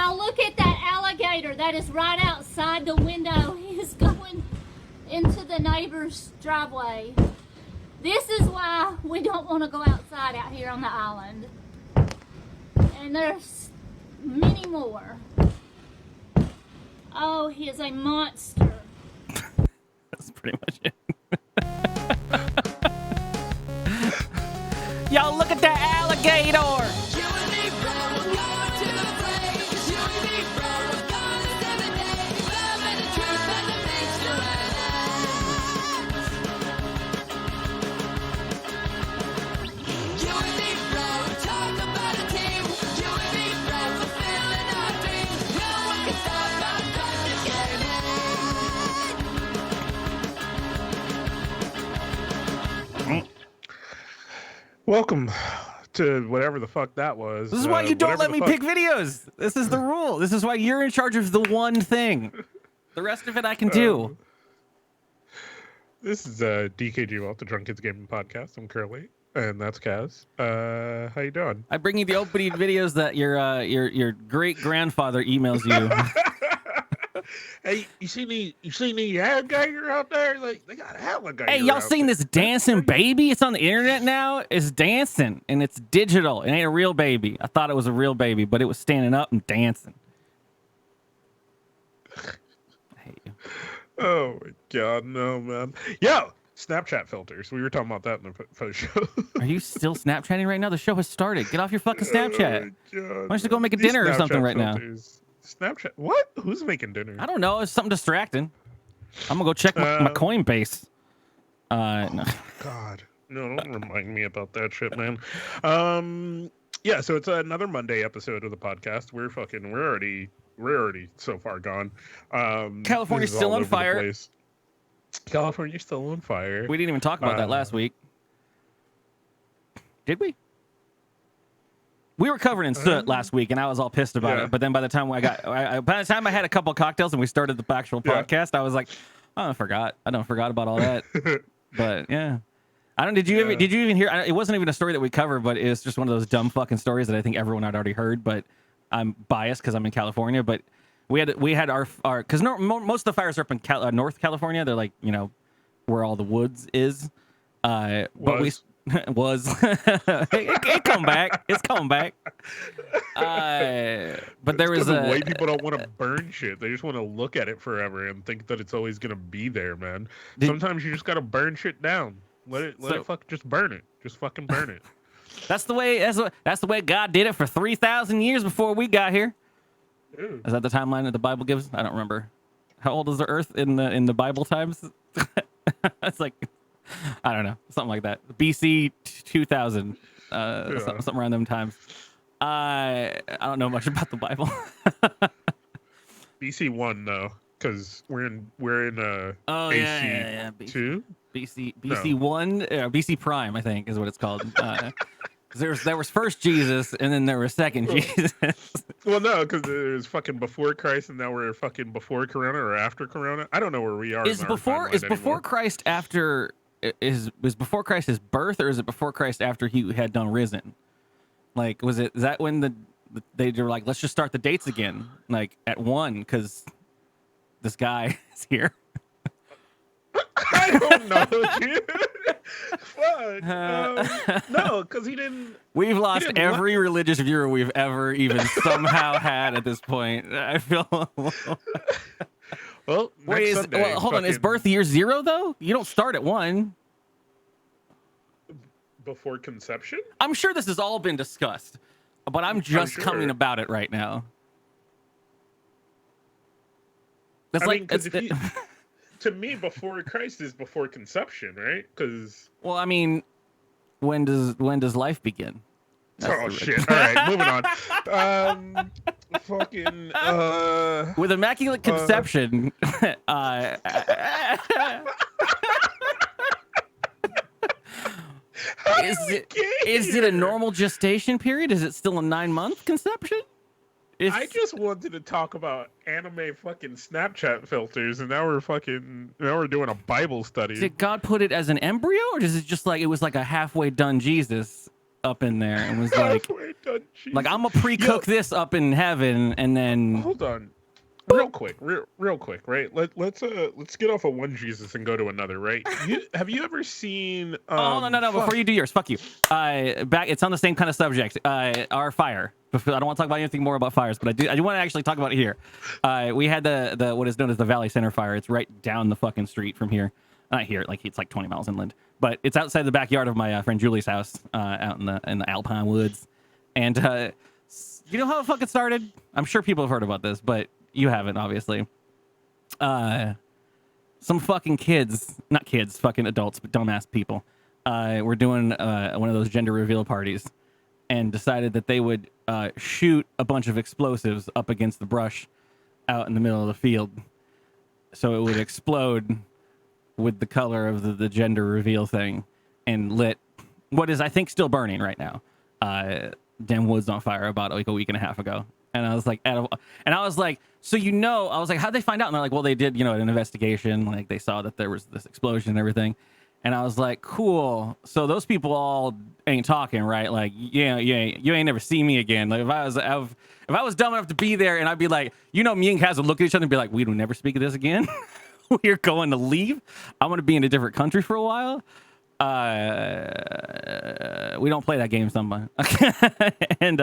Y'all look at that alligator that is right outside the window. He is going into the neighbor's driveway. This is why we don't want to go outside out here on the island. And there's many more. Oh, he is a monster. That's pretty much it. Y'all look at that alligator. Welcome to whatever the fuck that was. This is why you don't let me pick videos. This is the rule. This is why you're in charge of the one thing. The rest of it I can do. This is dkgWELP, the Drunk Kids Gaming Podcast. I'm Curly, and that's Kaz. How you doing? I bring you the opening videos that your great grandfather emails you. Hey, you see the alligator out there? Like, they got alligator. Hey, y'all seen this dancing baby? It's on the internet now. It's dancing, and it's digital. It ain't a real baby. I thought it was a real baby, but it was standing up and dancing. I hate you. Oh my god, no, man. Yo, Snapchat filters. We were talking about that in the post show. Are you still Snapchatting right now? The show has started. Get off your fucking Snapchat. Oh, Why don't you go make a dinner or something right now? Snapchat? What? Who's making dinner? I don't know. It's something distracting. I'm gonna go check my Coinbase. No. God, no! Don't remind me about that shit, man. Yeah. So it's another Monday episode of the podcast. We're already so far gone. California's still on fire. California's still on fire. We didn't even talk about that last week. Did we? We were covered in soot last week, and I was all pissed about it. But then by the time by the time I had a couple of cocktails and we started the actual podcast, I was like, oh, I forgot about all that. But yeah, I don't. Did you even hear? It wasn't even a story that we covered, but it's just one of those dumb fucking stories that I think everyone had already heard. But I'm biased because I'm in California. But we had our because most of the fires are up in North California. They're like, you know, where all the woods is. But we. Was it come back? It's come back. But there was white people don't want to burn shit. They just want to look at it forever and think that it's always gonna be there, man. Sometimes you just gotta burn shit down. Let it just burn it. Just fucking burn it. That's the way God did it for 3,000 years before we got here. Ew. Is that the timeline that the Bible gives? I don't remember. How old is the Earth in the Bible times? It's like, I don't know, something like that. BC 2000, something around them times. I don't know much about the Bible. BC 1 though, because we're in AC 2. BC 1, BC Prime, I think is what it's called. There was first Jesus, and then there was second Jesus. Well, no, because there's fucking before Christ, and now we're fucking before Corona or after Corona. I don't know where we are. Is before Christ after? Is before Christ his birth, or is it before Christ after he had done risen? Like, is that when they were like, let's just start the dates again, like at 1, because this guy is here. I don't know, dude. Fuck. No, because he didn't. We've lost every religious viewer we've ever even somehow had at this point. I feel. Well, hold on. Is birth year 0 though? You don't start at 1. Before conception? I'm sure this has all been discussed, but I'm just coming about it right now. To me, before Christ is before conception, right? Because when does life begin? That's shit! All right, moving on. With immaculate conception. Is it a normal gestation period? Is it still a 9-month conception? I just wanted to talk about anime fucking Snapchat filters, and now we're doing a Bible study. Did God put it as an embryo, or is it just like it was like a halfway done Jesus up in there and was like, Like I'm gonna pre-cook this up in heaven, and then hold on, real quick, right? Let's get off of one Jesus and go to another, right? Have you ever seen? Oh no! Before you do yours, fuck you. Back. It's on the same kind of subject. Our fire. I don't want to talk about anything more about fires, but I do want to actually talk about it here. We had the what is known as the Valley Center fire. It's right down the fucking street from here. Not here, like it's like 20 miles inland, but it's outside the backyard of my friend Julie's house, out in the Alpine woods. And you know how it fucking started? I'm sure people have heard about this, but you haven't, obviously. Some fucking kids, not kids, fucking adults, but dumbass people, were doing one of those gender reveal parties, and decided that they would shoot a bunch of explosives up against the brush out in the middle of the field, so it would explode with the color of the gender reveal thing, and lit what is, I think, still burning right now. Damn woods on fire about like a week and a half ago. And I was like, I was like, so I was like, how'd they find out? And they're like, well, they did, an investigation. Like they saw that there was this explosion and everything. And I was like, cool. So those people all ain't talking, right? Like, yeah, you ain't never see me again. Like if I was dumb enough to be there, and I'd be like, me and Kaz would look at each other and be like, we will never speak of this again. We're going to leave. I'm going to be in a different country for a while. We don't play that game, somebody. And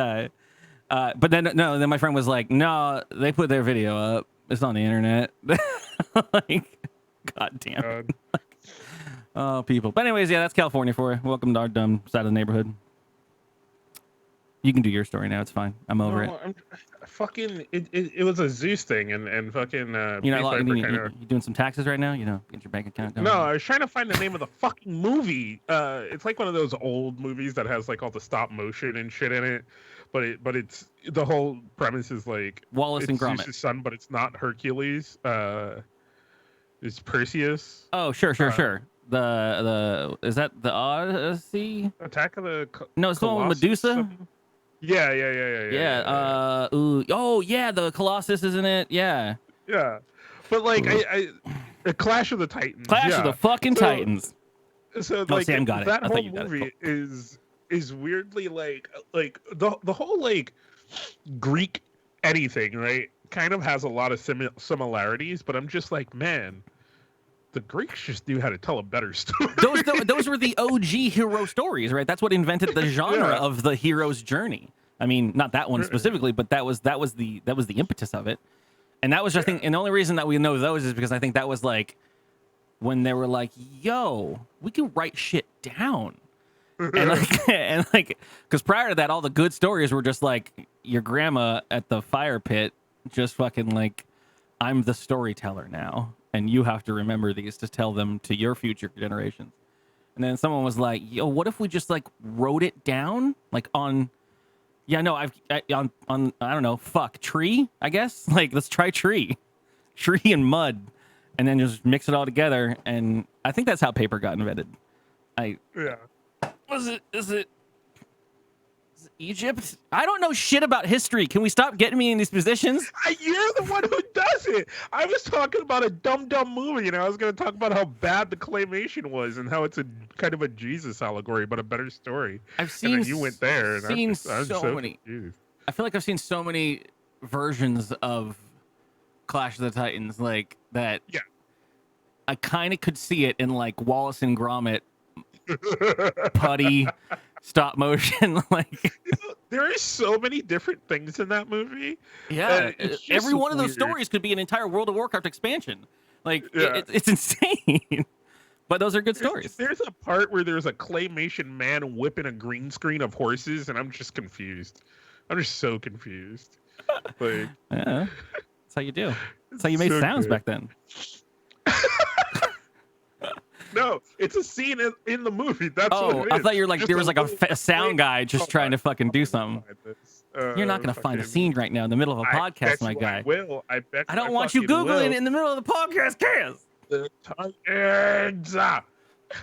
but then my friend was like, no, they put their video up. It's on the internet. Like, god damn. Oh, people. But anyways, yeah, that's California for you. Welcome to our dumb side of the neighborhood. You can do your story now. It's fine. I'm over it. It was a Zeus thing, and fucking. You doing some taxes right now? Get your bank account going. No, I was trying to find the name of the fucking movie. It's like one of those old movies that has like all the stop motion and shit in it, but it's the whole premise is like Wallace and Gromit. Zeus's son, but it's not Hercules. It's Perseus. Oh, sure. The is that the Odyssey? Attack of the No, it's the one with Medusa. Something? Yeah. The Colossus, isn't it? Yeah. Yeah, but like a Clash of the Titans. Clash of the fucking Titans. So oh, like Sam got that it. whole movie is weirdly like the whole like Greek anything, right? Kind of has a lot of similarities, but I'm just like, man, the Greeks just knew how to tell a better story. Those were the OG hero stories, right? That's what invented the genre of the hero's journey. I mean, not that one specifically, but that was the impetus of it. And that was, I think, and the only reason that we know those is because I think that was like when they were like, "Yo, we can write shit down," and like, because prior to that, all the good stories were just like your grandma at the fire pit, just fucking like, "I'm the storyteller now, and you have to remember these to tell them to your future generations." And then someone was like, "Yo, what if we just like wrote it down, like on." Yeah, no, on I don't know, tree, I guess. Like, let's try tree and mud, and then just mix it all together. And I think that's how paper got invented. Is it Egypt? I don't know shit about history. Can we stop getting me in these positions? You're the one who does it. I was talking about a dumb movie, and I was going to talk about how bad the claymation was and how it's a kind of a Jesus allegory, but a better story. I've seen. And then you went there. And I'm so many. Confused. I feel like I've seen so many versions of Clash of the Titans, like that. Yeah. I kind of could see it in like Wallace and Gromit, putty. Stop motion, like there is so many different things in that movie. Yeah, every one of those stories could be an entire World of Warcraft expansion. Like it's insane. But those are good stories. There's a part where there's a claymation man whipping a green screen of horses, and I'm just confused. I'm just so confused. Like, yeah, that's how you do. That's how you made sounds back then. No, it's a scene in the movie. That's what it is. I thought you were like just there was like a sound guy just trying to fucking do something. You're not gonna find a scene right now in the middle of a podcast, my guy. I don't want you googling in the middle of the podcast, Kaz. The Titans.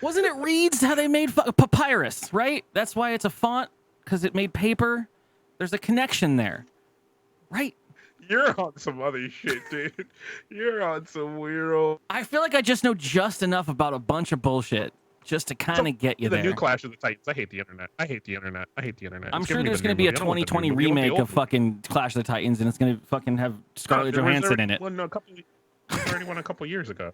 Wasn't it reeds how they made papyrus? Right. That's why it's a font, because it made paper. There's a connection there, right? You're on some other shit, dude. You're on some weirdo. I feel like I just know just enough about a bunch of bullshit just to kind of get you the there. new Clash of the Titans. I hate the internet. I hate the internet. I hate the internet. I'm It's sure giving me there's the going to new be a movie. I don't want the 2020 new movie. I want the remake old of fucking Clash of the Titans, and it's going to fucking have Scarlett there was Johansson already in it. one a couple. There was already one a couple years ago.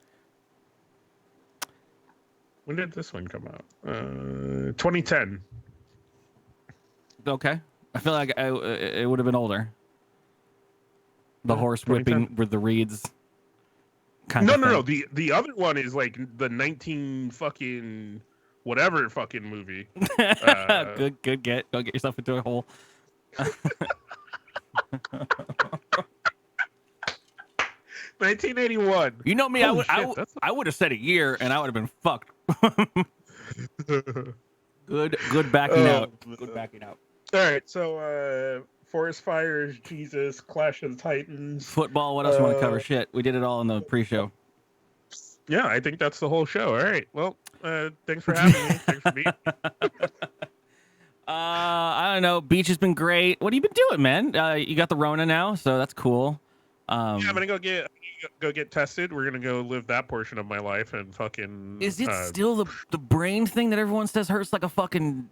When did this one come out? 2010. Okay. I feel like it would have been older. The horse whipping with the reeds. No. The other one is like the 19 fucking whatever fucking movie. Good get. Go get yourself into a hole. 1981. You know me, Holy I shit, would have said a year and I would have been fucked. Good backing out. Good backing out. All right, so Forest Fires, Jesus, Clash of the Titans, football. What else you want to cover? Shit, we did it all in the pre-show. Yeah, I think that's the whole show. All right, well, thanks for having me. Thanks for being. I don't know. Beach has been great. What have you been doing, man? You got the Rona now, so that's cool. Yeah, I'm gonna go get tested. We're gonna go live that portion of my life and fucking. Is it still the brain thing that everyone says hurts like a fucking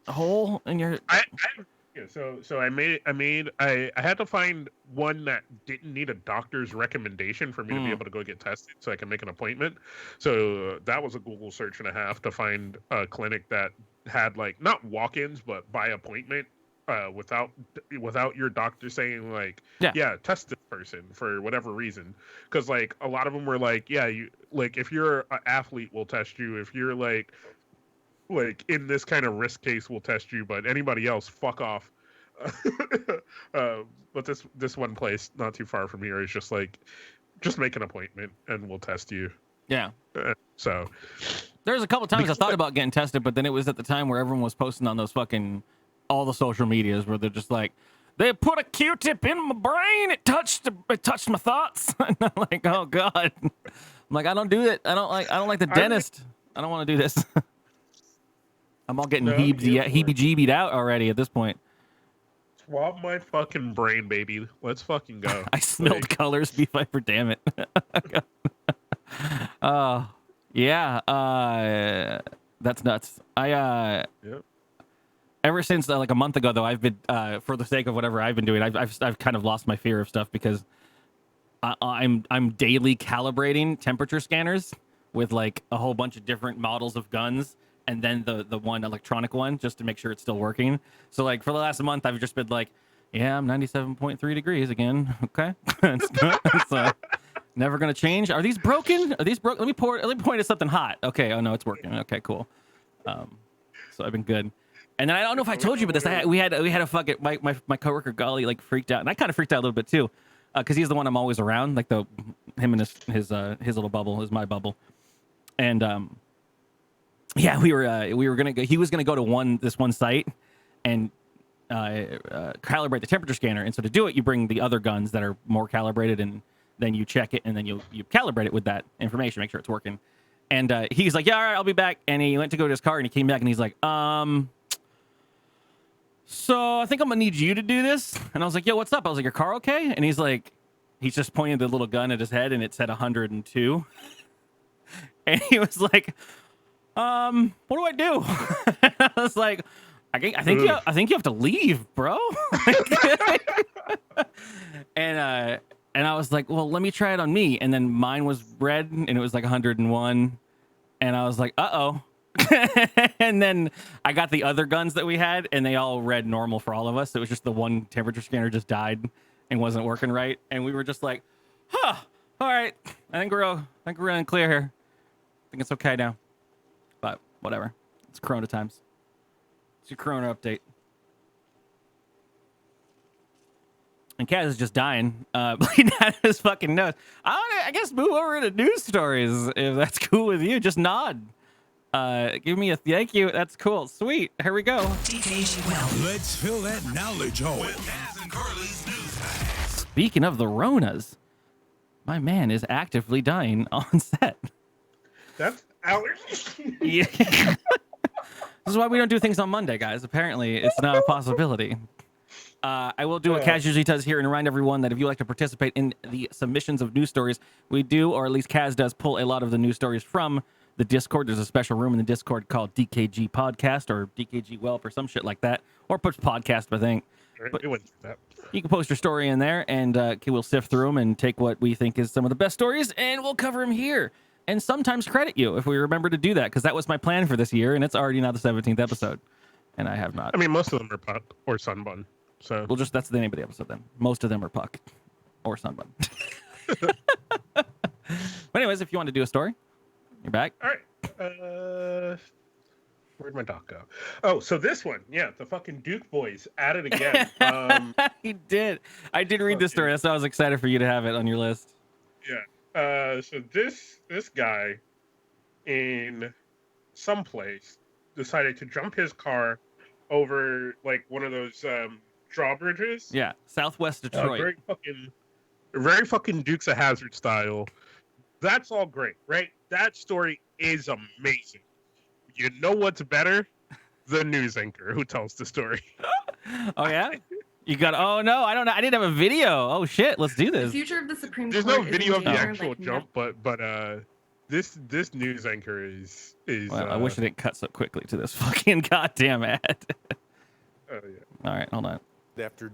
hole in your? So I had to find one that didn't need a doctor's recommendation for me to be able to go get tested, so I can make an appointment. So that was a Google search and a half to find a clinic that had like not walk-ins but by appointment. Without your doctor saying like, yeah, test this person for whatever reason, because like a lot of them were like, yeah, you like if you're an athlete, we'll test you. If you're like in this kind of risk case, we'll test you. But anybody else, fuck off. But this one place not too far from here is just like, just make an appointment and we'll test you. Yeah. So there's a couple times I thought about getting tested, but then it was at the time where everyone was posting on those fucking all the social medias where they're just like, they put a Q-tip in my brain. It touched my thoughts. And I'm like, oh god. I'm like, I don't do it. I don't like the dentist. I don't want to do this. I'm all getting heebie-jeebied out already at this point. Swab my fucking brain, baby. Let's fucking go. I smelled colors, Beef Viper. Damn it. Yeah. That's nuts. Yep. Ever since like a month ago, though, I've been for the sake of whatever I've been doing, I've kind of lost my fear of stuff because I'm daily calibrating temperature scanners with like a whole bunch of different models of guns, and then the one electronic one just to make sure it's still working. So like for the last month, I've just been like, yeah, I'm 97.3 degrees again. Okay, it's never gonna change. Are these broken? Are these broken? Let me point at something hot. Okay, oh no, it's working. Okay, cool. So I've been good. And then I don't know if I told you, but we had a fucking my coworker Golly like freaked out, and I kind of freaked out a little bit too, because he's the one I'm always around, like him and his little bubble is my bubble, and yeah, we were gonna go. He was gonna go to this one site and calibrate the temperature scanner, and so to do it, you bring the other guns that are more calibrated, and then you check it, and then you calibrate it with that information, make sure it's working. And he's like, yeah, all right, I'll be back. And he went to go to his car, and he came back, and he's like, so I think I'm gonna need you to do this. And I was like, yo, what's up? I was like, your car okay? And he's just pointing the little gun at his head, and it said 102. And he was like, what do I do? And I was like, I think you have to leave, bro. And I was like, well, let me try it on me. And then mine was red, and it was like 101. And I was like, uh-oh. And then I got the other guns that we had, and they all read normal for all of us. It was just the one temperature scanner just died and wasn't working right, and we were just like, all right, I think we're in clear here. I think it's okay now. But whatever, it's Corona times. It's your Corona update. And Kaz is just dying, bleeding out his fucking nose. I guess move over to news stories if that's cool with you. Just nod. Give me a thank you. That's cool. Sweet. Here we go. dkgWELP. Let's fill that knowledge hole. With Kaz and Carly's news bag. Speaking of the Ronas, my man is actively dying on set. That's allergy. Yeah. This is why we don't do things on Monday, guys. Apparently, it's not a possibility. I will do what Kaz usually does here and remind everyone that if you like to participate in the submissions of news stories, we do, or at least Kaz does, pull a lot of the news stories from the Discord. There's a special room in the Discord called DKG Podcast or dkgWELP or some shit like that, or push podcast, I think. But you can post your story in there, and we'll sift through them and take what we think is some of the best stories, and we'll cover them here. And sometimes credit you if we remember to do that, because that was my plan for this year, and it's already now the 17th episode, and I have not. I mean, most of them are Puck or Sunbun. So well, just that's the name of the episode then. Most of them are Puck or Sunbun. But anyways, if you want to do a story, you're back. All right. Where'd my doc go? Oh, so this one, yeah, the fucking Duke boys at it again. He did. I did read this story. That's why I was excited for you to have it on your list. Yeah. So this guy in some place decided to jump his car over like one of those drawbridges. Yeah, Southwest Detroit. Very fucking Dukes of Hazzard style. That's all great, right? That story is amazing. You know what's better? The news anchor who tells the story. Oh yeah? You got? Oh no, I don't know. I didn't have a video. Oh shit, let's do this. The future of the Supreme There's Court. no video of the danger, actual like, jump, but this news anchor is. Well, I wish I didn't cut so quickly to this fucking goddamn ad. Oh yeah. All right, hold on. After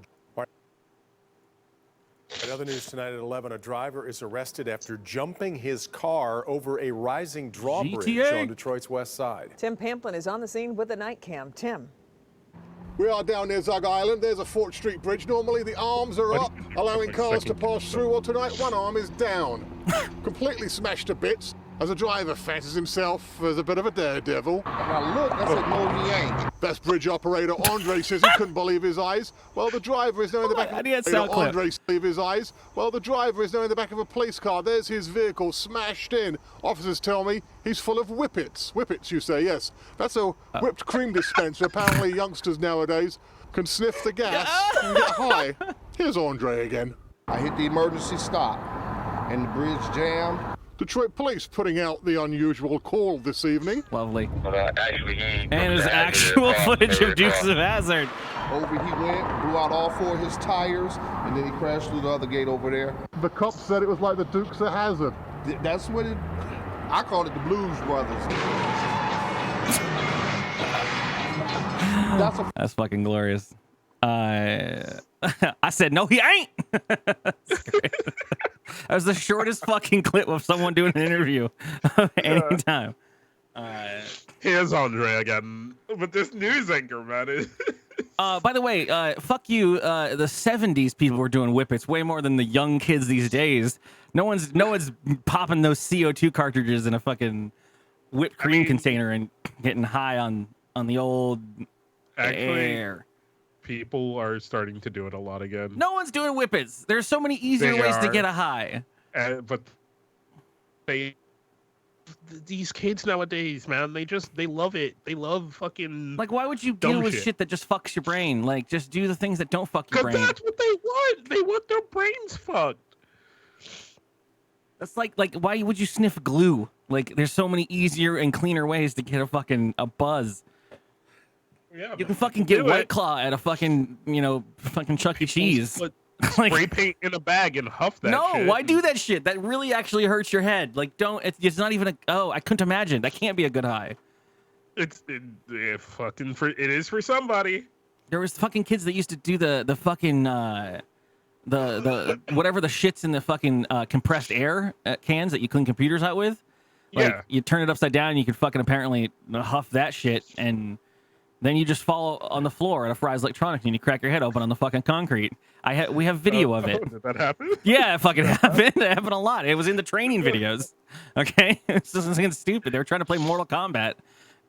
another news tonight at 11, a driver is arrested after jumping his car over a rising drawbridge on Detroit's west side. Tim Pamplin is on the scene with the night cam. Tim. We are down near Zug Island. There's a Fort Street bridge. Normally the arms are up, allowing cars to pass through. Well, tonight one arm is down. Completely smashed to bits as the driver fancies himself as a bit of a daredevil. Now look, I said, no, he ain't. Best bridge operator Andre says he couldn't believe his eyes. Well, the driver is now in the back of Andre believe his eyes. Well, the driver is now in the back of a police car. There's his vehicle smashed in. Officers tell me he's full of whippets. Whippets, you say? Yes. That's a whipped cream dispenser. Apparently, youngsters nowadays can sniff the gas and get high. Here's Andre again. I hit the emergency stop, and the bridge jammed. Detroit police putting out the unusual call this evening. Lovely. Actually, and there's actual footage of Dukes of Hazzard. Over he went, blew out all four of his tires, and then he crashed through the other gate over there. The cops said it was like the Dukes of Hazzard. That's what it... I call it the Blues Brothers. That's fucking glorious. I said, no, he ain't. That was the shortest fucking clip of someone doing an interview of any time. Here's Andre again. But this news anchor, man, is... By the way, fuck you. The 70s people were doing whippets way more than the young kids these days. No one's popping those CO2 cartridges in a fucking whipped cream container and getting high on the old air. People are starting to do it a lot again. No one's doing whippets. There's so many easier ways to get a high. But these kids nowadays, man, they love it. They love fucking. Like, why would you deal with shit that just fucks your brain? Like, just do the things that don't fuck your brain. That's what they want. They want their brains fucked. That's like why would you sniff glue? Like, there's so many easier and cleaner ways to get a buzz. Yeah, you can fucking get White Claw at a fucking, fucking Chuck E. Cheese. Like, spray paint in a bag and huff that shit. No, why do that shit? That really actually hurts your head. Like, don't. It's not even I couldn't imagine. That can't be a good high. It is for somebody. There was fucking kids that used to do the fucking the whatever the shits in the fucking compressed air cans that you clean computers out with. Like, yeah. You turn it upside down and you can fucking apparently huff that shit, and then you just fall on the floor at a Fry's Electronics and you crack your head open on the fucking concrete. We have video of it. Did that happen? Yeah, it fucking happened. It happened a lot. It was in the training videos. Okay? It's just something stupid. They were trying to play Mortal Kombat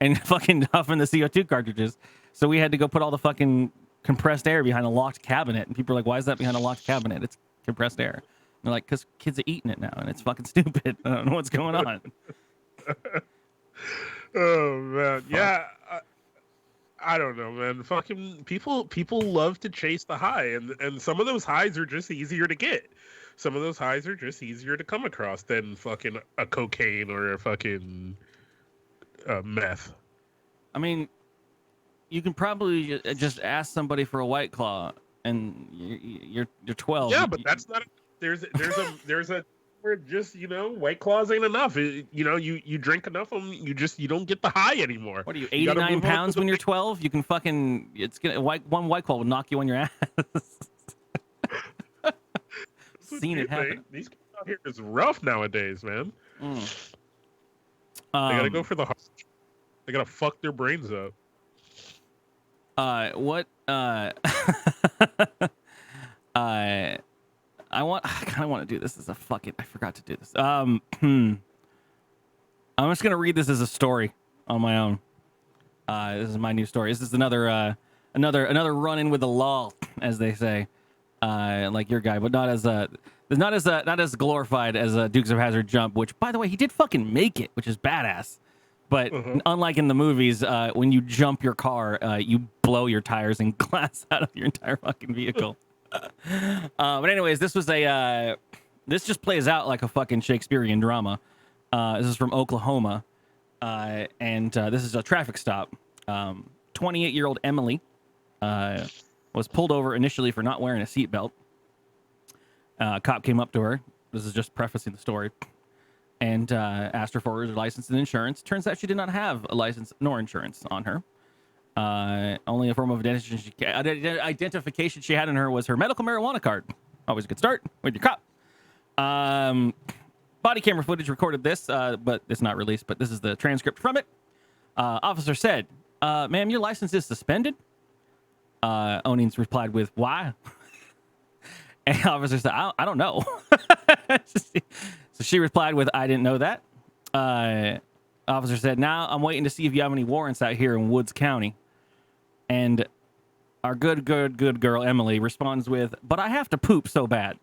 and fucking huffing the CO2 cartridges. So we had to go put all the fucking compressed air behind a locked cabinet. And people are like, why is that behind a locked cabinet? It's compressed air. And they're like, because kids are eating it now and it's fucking stupid. I don't know what's going on. Oh, man. Fuck. Yeah. I don't know, man. Fucking people love to chase the high, and some of those highs are just easier to get. Some of those highs are just easier to come across than fucking a cocaine or a fucking meth. I mean, you can probably just ask somebody for a White Claw, and you're 12. Yeah, but that's not. There's a We're just, White Claws ain't enough. You drink enough of them, you don't get the high anymore. What are you, 89 pounds when you're 12? You can fucking, one White Claw will knock you on your ass. Seen it happen. These kids out here is rough nowadays, man. They gotta go for the heart. They gotta fuck their brains up. I kind of want to do this as a I forgot to do this. I'm just gonna read this as a story on my own. This is my new story. This is another run-in with the law, as they say, like your guy, but not as glorified as Dukes of Hazzard jump. Which, by the way, he did fucking make it, which is badass. But unlike in the movies, when you jump your car, you blow your tires and glass out of your entire fucking vehicle. But anyways, this just plays out like a fucking Shakespearean drama. This is from Oklahoma, and this is a traffic stop. 28-year-old Emily was pulled over initially for not wearing a seatbelt. A cop came up to her. This is just prefacing the story. And asked her for her license and insurance. Turns out she did not have a license nor insurance on her. Only a form of identification she had in her was her medical marijuana card. Always a good start with your cop. Body camera footage recorded this, but it's not released. But this is the transcript from it. Officer said, "Ma'am, your license is suspended." Onings replied with, "Why?" And the officer said, I don't know. So she replied with, "I didn't know that." Officer said, "Now I'm waiting to see if you have any warrants out here in Woods County." And our good girl, Emily, responds with, "But I have to poop so bad."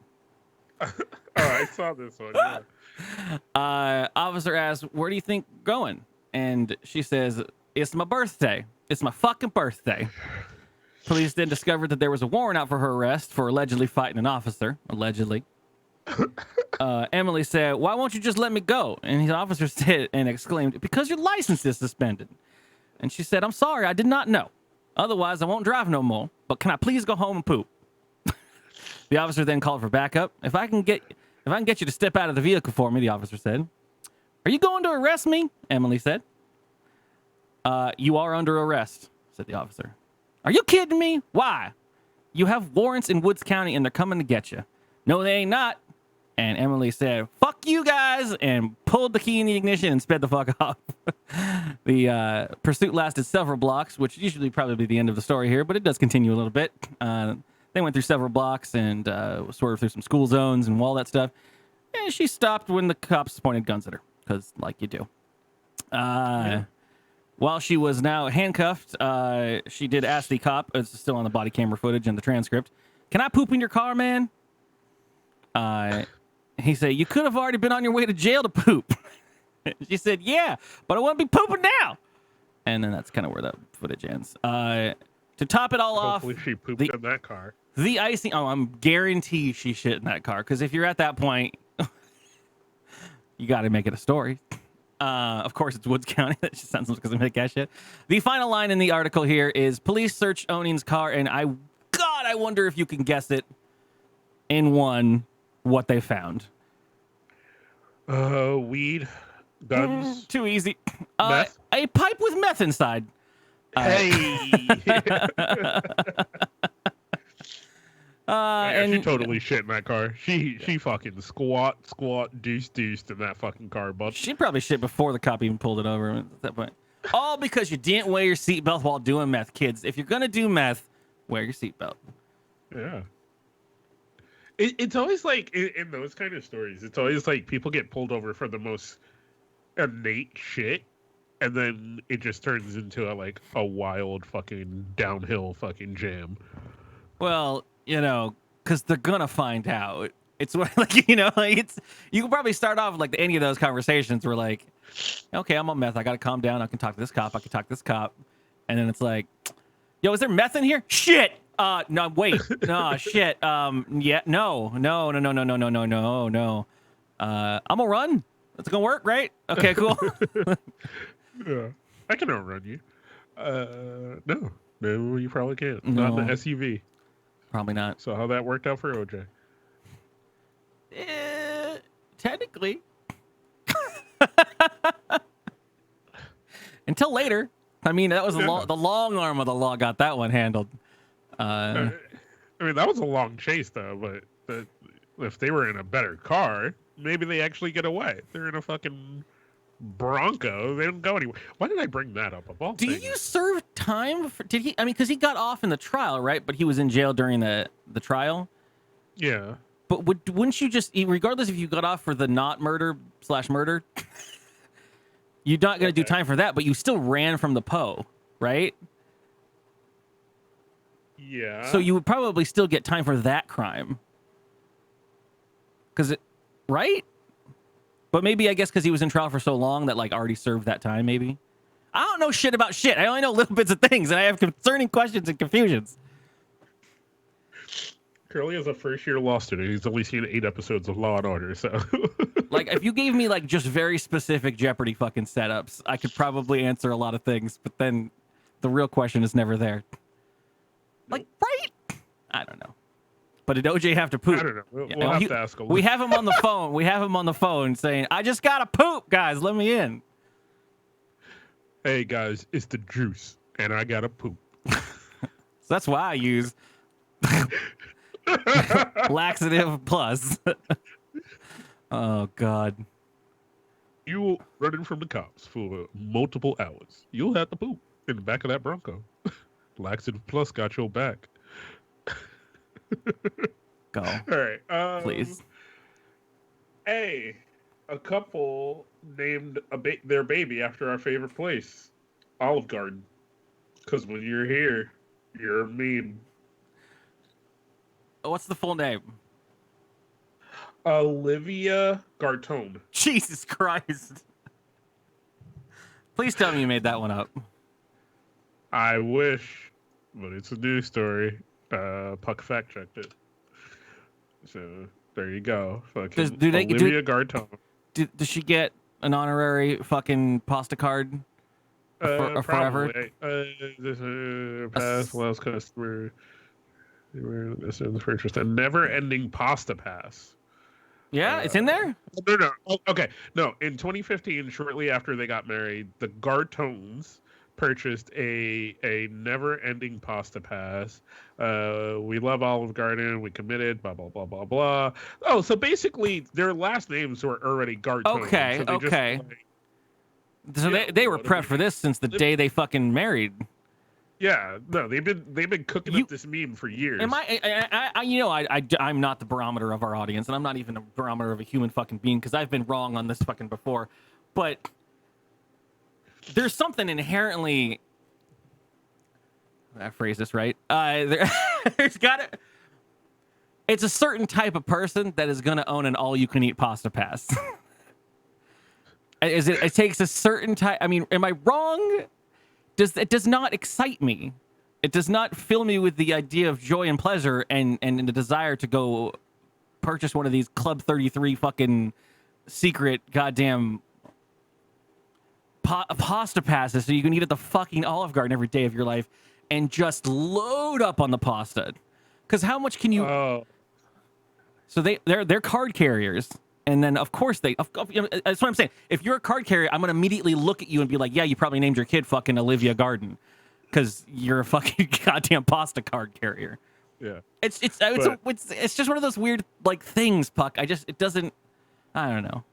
Oh, I saw this one. Yeah. Officer asks, "Where do you think going?" And she says, "It's my birthday. It's my fucking birthday." Police then discovered that there was a warrant out for her arrest for allegedly fighting an officer. Allegedly. Emily said, "Why won't you just let me go?" And the officer said and exclaimed, "Because your license is suspended." And she said, "I'm sorry, I did not know. Otherwise, I won't drive no more. But can I please go home and poop?" The officer then called for backup. If I can get you to step out of the vehicle for me," the officer said. "Are you going to arrest me?" Emily said. "You are under arrest," said the officer. "Are you kidding me? Why? You have warrants in Woods County and they're coming to get you." "No, they ain't not." And Emily said, "Fuck you guys," and pulled the key in the ignition and sped the fuck off. The pursuit lasted several blocks, which usually probably be the end of the story here, but it does continue a little bit. They went through several blocks and swerved through some school zones and all that stuff. And she stopped when the cops pointed guns at her, because like you do. While she was now handcuffed, she did ask the cop, it's still on the body camera footage and the transcript, "Can I poop in your car, man?" He said, "You could have already been on your way to jail to poop." She said, "Yeah, but I want to be pooping now." And then that's kind of where that footage ends. To top it all off, hopefully she pooped in that car. The icing. Oh, I'm guarantee she shit in that car. Because if you're at that point, you got to make it a story. Of course, it's Woods County. That just sounds like because I make that shit. The final line in the article here is police searched Oning's car, and I wonder if you can guess it. In one, what they found. Weed, guns. Too easy. Meth? A pipe with meth inside. Hey. And she totally shit in that car. She fucking squat, deuced in that fucking car, bud. She probably shit before the cop even pulled it over at that point. All because you didn't wear your seatbelt while doing meth, kids. If you're gonna do meth, wear your seatbelt. Yeah. It's always like in those kind of stories. It's always like people get pulled over for the most innate shit, and then it just turns into a wild fucking downhill fucking jam. Well, because they're gonna find out. It's it's you can probably start off like any of those conversations where like, okay, I'm on meth. I gotta calm down. I can talk to this cop. And then it's like, yo, is there meth in here? Shit. No, wait. No, shit. Yeah, no. I'm gonna run. It's gonna work, right? Okay, cool. Yeah, I can outrun you. No, you probably can't. Not in the SUV. Probably not. So how that worked out for OJ? Exactly. Until later. I mean, that was the long arm of the law got that one handled. I mean, that was a long chase, though. But if they were in a better car, maybe they actually get away. They're in a fucking Bronco. They don't go anywhere. Why did I bring that up? Of all Do things? you serve time? Did he? I mean, because he got off in the trial, right? But he was in jail during the trial. Yeah. But wouldn't you just, regardless if you got off for the not murder/murder, you're not going to do time for that, but you still ran from the Poe, right? Yeah. So you would probably still get time for that crime. Right? But maybe, I guess, because he was in trial for so long that, like, already served that time, maybe. I don't know shit about shit. I only know little bits of things, and I have concerning questions and confusions. Curly is a first-year law student. He's only seen 8 episodes of Law and Order, so... Like, if you gave me, like, just very specific Jeopardy fucking setups, I could probably answer a lot of things, but then the real question is never there. Like, right? I don't know. But did OJ have to poop? I don't know. We'll have to ask him. We have him on the phone. We have him on the phone saying, I just got to poop, guys. Let me in. Hey, guys, it's the juice, and I got to poop. So that's why I use... Laxative plus. Oh God. You running from the cops for multiple hours. You'll have to poop in the back of that Bronco. Laxative plus got your back. Go. All right. Please. Hey, a couple named their baby after our favorite place, Olive Garden. Because when you're here, you're a meme. What's the full name? Olivia Gartone. Jesus Christ. Please tell me you made that one up. I wish, but it's a news story. Puck fact checked it. So there you go. Fucking Olivia Gartone. Does she get an honorary fucking pasta card forever? Pass last customer. This is the purchase. A never-ending pasta pass. Yeah, it's in there? No. Oh, okay. No, in 2015, shortly after they got married, the Gartones purchased a never-ending pasta pass. We love Olive Garden. We committed. Blah blah blah blah blah. Oh, so basically, their last names were already Gartone. Okay. So okay. So they were prepped for this since the day they fucking married. Yeah, no, they've been cooking up this meme for years. Am I'm not the barometer of our audience, and I'm not even a barometer of a human fucking being because I've been wrong on this fucking before. But there's something inherently. I phrase this right. There's got it's a certain type of person that is going to own an all-you-can-eat pasta pass. It takes a certain type. I mean, am I wrong? It does not excite me. It does not fill me with the idea of joy and pleasure and the desire to go purchase one of these Club 33 fucking secret goddamn pasta passes so you can eat at the fucking Olive Garden every day of your life and just load up on the pasta. Because how much can you... So they're card carriers. And then, of course, that's what I'm saying. If you're a card carrier, I'm going to immediately look at you and be like, yeah, you probably named your kid fucking Olivia Garden because you're a fucking goddamn pasta card carrier. Yeah. It's just one of those weird, like, things, Puck. I don't know.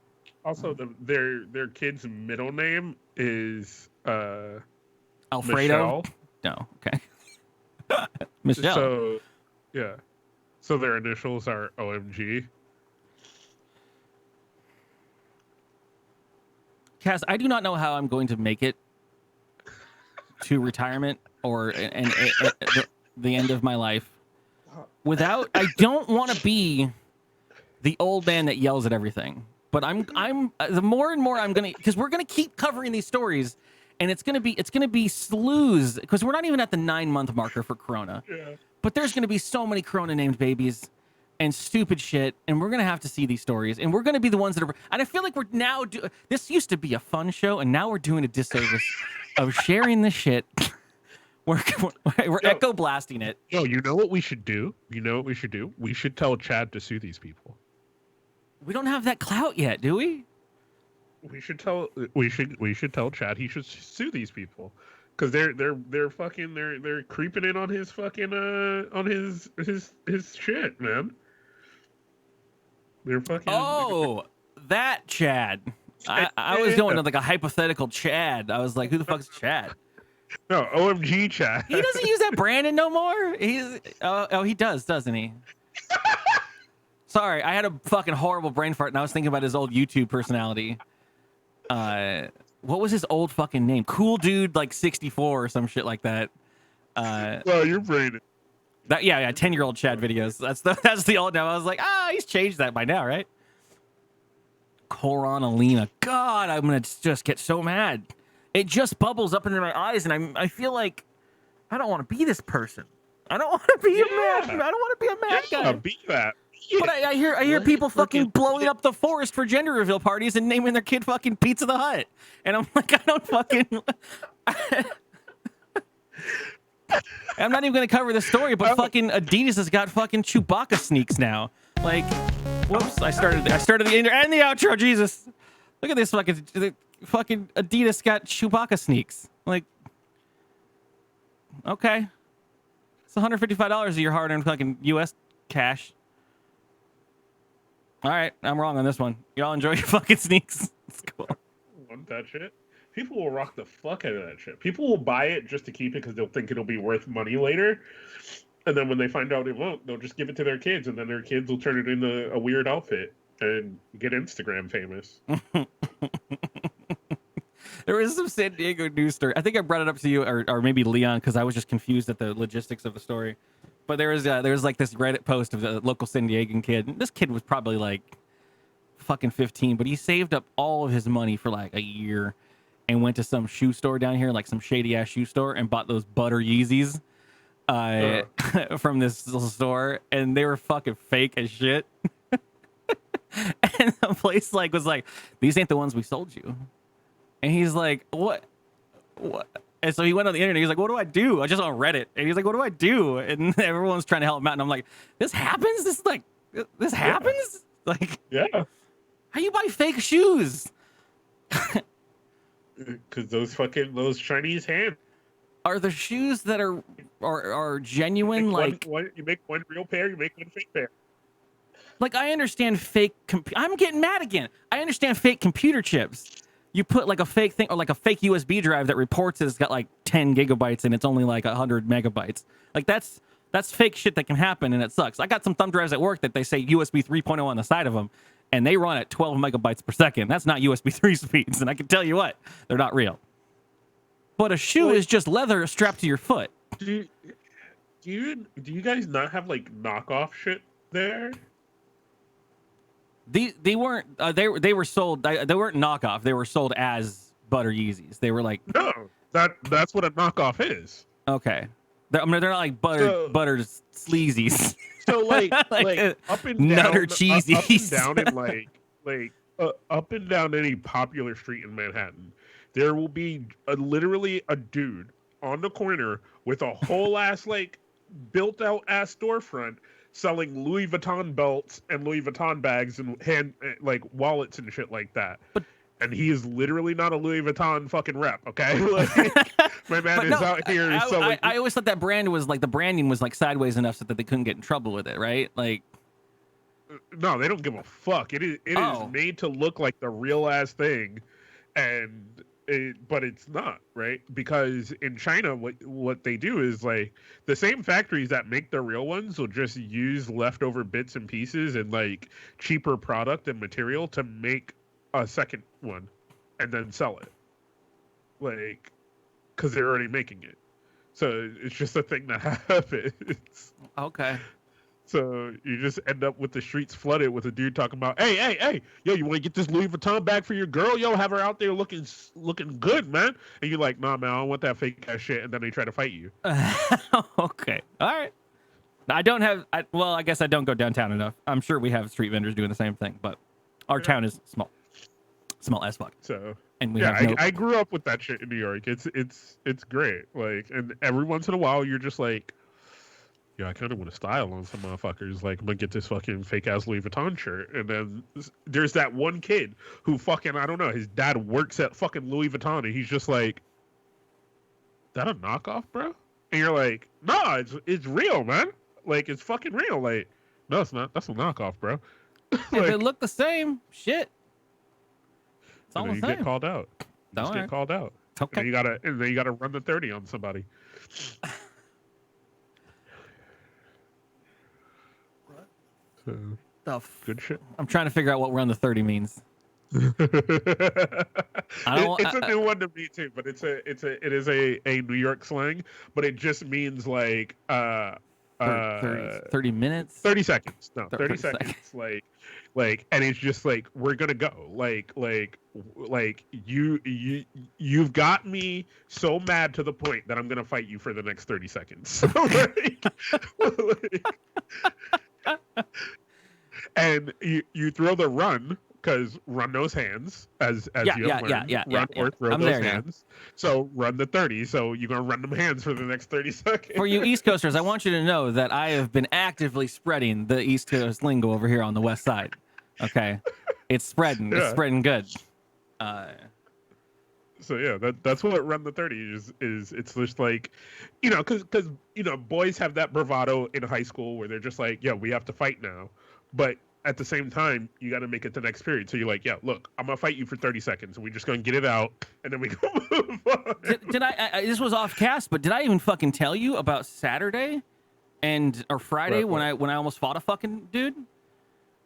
Also, their kid's middle name is Alfredo? Michelle. No, okay. Michelle. So, yeah. So their initials are OMG. Cass, I do not know how I'm going to make it to retirement or the end of my life without. I don't want to be the old man that yells at everything. But I'm the more and more I'm gonna, because we're gonna keep covering these stories, and it's gonna be slews because we're not even at the 9-month marker for Corona. Yeah. But there's gonna be so many Corona named babies and stupid shit, and we're gonna have to see these stories, and we're gonna be the ones that are. And I feel like we're now. This used to be a fun show, and now we're doing a disservice of sharing this shit. We're echo blasting it. Yo, you know what we should do? We should tell Chad to sue these people. We don't have that clout yet, do we? We should tell Chad he should sue these people because they're fucking they're creeping in on his fucking on his shit, man. They're fucking. Oh, that Chad. I was going to like a hypothetical Chad. I was like, who the fuck's Chad? No, OMG Chad. He doesn't use that Brandon no more. He's he does, doesn't he? Sorry, I had a fucking horrible brain fart and I was thinking about his old YouTube personality. What was his old fucking name? Cool Dude like 64 or some shit like that. Well, you're brain. That yeah, 10-year-old Chad videos. That's the old now. I was like, he's changed that by now, right? Coron Alina. God, I'm gonna just get so mad. It just bubbles up into my eyes, and I feel like I don't want to be this person. I don't want to be a mad. I don't want to be a mad guy. Be that. But I hear people fucking blowing up the forest for gender reveal parties and naming their kid fucking Pizza the Hut, and I'm like, I don't fucking. I'm not even gonna cover this story, but fucking Adidas has got fucking Chewbacca sneaks now. Like, whoops! I started the intro and the outro. Jesus, look at this fucking Adidas got Chewbacca sneaks. Like, okay, it's $155 of your hard-earned fucking U.S. cash. All right, I'm wrong on this one. Y'all enjoy your fucking sneaks. It's cool. Want that shit? People will rock the fuck out of that shit. People will buy it just to keep it because they'll think it'll be worth money later. And then when they find out it won't, they'll just give it to their kids, and then their kids will turn it into a weird outfit and get Instagram famous. There was some San Diego news story. I think I brought it up to you, or maybe Leon, because I was just confused at the logistics of the story. But there was like this Reddit post of a local San Diegan kid. This kid was probably like fucking 15, but he saved up all of his money for like a year and went to some shoe store down here, like some shady ass shoe store, and bought those butter Yeezys from this little store, and they were fucking fake as shit. And the place like was like, these ain't the ones we sold you. And he's like, what? And so he went on the internet. He's like, what do I do? I just on Reddit. And he's like, what do I do? And everyone's trying to help him out. And I'm like, this happens? This happens? Like, yeah. How you buy fake shoes? Because those Chinese hands. Are the shoes that are genuine? You make one real pair, you make one fake pair. Like, I understand fake. I'm getting mad again. I understand fake computer chips. You put like a fake thing or like a fake USB drive that reports it's got like 10 gigabytes and it's only like 100 megabytes. Like that's fake shit that can happen and it sucks. I got some thumb drives at work that they say USB 3.0 on the side of them and they run at 12 megabytes per second. That's not USB 3 speeds, and I can tell you what, they're not real. But a shoe is just leather strapped to your foot. Do you guys not have like knockoff shit there? They weren't they were sold. They weren't knockoff. They were sold as butter Yeezys. They were like that's what a knockoff is. Okay, they're not like butter sleazies. So like up and down, nutter cheesies. Up and down any popular street in Manhattan, there will be literally a dude on the corner with a whole ass like built out ass storefront selling Louis Vuitton belts and Louis Vuitton bags and like wallets and shit like that. And he is literally not a Louis Vuitton fucking rep, okay? Like, my man is out here selling. I always thought that brand was like the branding was like sideways enough so that they couldn't get in trouble with it, right? Like, no, they don't give a fuck. It is made to look like the real ass thing, but it's not, right? Because in China, what they do is like the same factories that make the real ones will just use leftover bits and pieces and like cheaper product and material to make a second one and then sell it, like, because they're already making it. So it's just a thing that happens. Okay. So you just end up with the streets flooded with a dude talking about, hey, yo, you want to get this Louis Vuitton bag for your girl? Yo, have her out there looking good, man. And you're like, nah, man, I don't want that fake ass shit. And then they try to fight you. Okay. All right. I guess I don't go downtown enough. I'm sure we have street vendors doing the same thing, but our town is small as fuck. So, and I grew up with that shit in New York. It's great. Like, and every once in a while, you're just like, yeah, I kind of want to style on some motherfuckers. Like, I'm gonna get this fucking fake ass Louis Vuitton shirt, and then there's that one kid who fucking, I don't know, his dad works at fucking Louis Vuitton, and he's just like, that a knockoff, bro? And you're like, nah, it's real, man. Like, it's fucking real. Like, no, it's not. That's a knockoff, bro. Like, if it looked the same, shit. It's all the same. You get called out. Get called out. Okay. And then you gotta run the 30 on somebody. So, good shit. I'm trying to figure out what run the 30 means. It's a new one to me too, but it is a New York slang, but it just means like 30 minutes, 30 seconds. No, 30 seconds. Like, and it's just like, we're gonna go. Like you've got me so mad to the point that I'm gonna fight you for the next 30 seconds. And you throw the run, because run those hands as you have learned. Run or throw those hands. So run the 30. So you're gonna run them hands for the next 30 seconds. For you East Coasters, I want you to know that I have been actively spreading the East Coast lingo over here on the West Side. Okay, it's spreading. Yeah. It's spreading good. So yeah, that's what run the 30 is. It's just like, because boys have that bravado in high school where they're just like, yeah, we have to fight now, but at the same time, you got to make it the next period. So you're like, yeah, look, I'm gonna fight you for 30 seconds. We're just gonna get it out, and then we go move on. Did I this was off cast, but did I even fucking tell you about Saturday or Friday when I almost fought a fucking dude?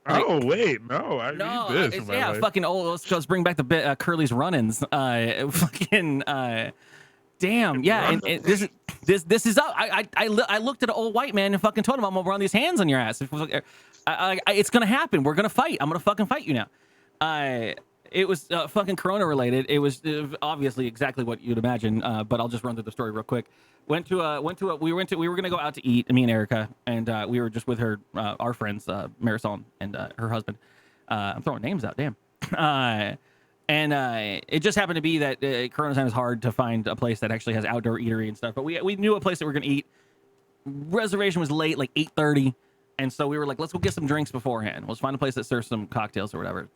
Like, oh wait, no, I need this. Fucking let's bring back the Curly's run-ins. Damn, yeah, and this is up. I looked at an old white man and fucking told him I'm gonna run these hands on your ass. It's gonna happen. We're gonna fight. I'm gonna fucking fight you now. It was fucking Corona related. It was obviously exactly what you'd imagine. But I'll just run through the story real quick. We were gonna go out to eat, me and Erica, and we were just with her, our friends, Marisol and her husband. I'm throwing names out, damn. And it just happened to be that Corona time is hard to find a place that actually has outdoor eatery and stuff. But we knew a place that we were gonna eat. Reservation was late, like 8:30, and so we were like, let's go get some drinks beforehand. Let's find a place that serves some cocktails or whatever.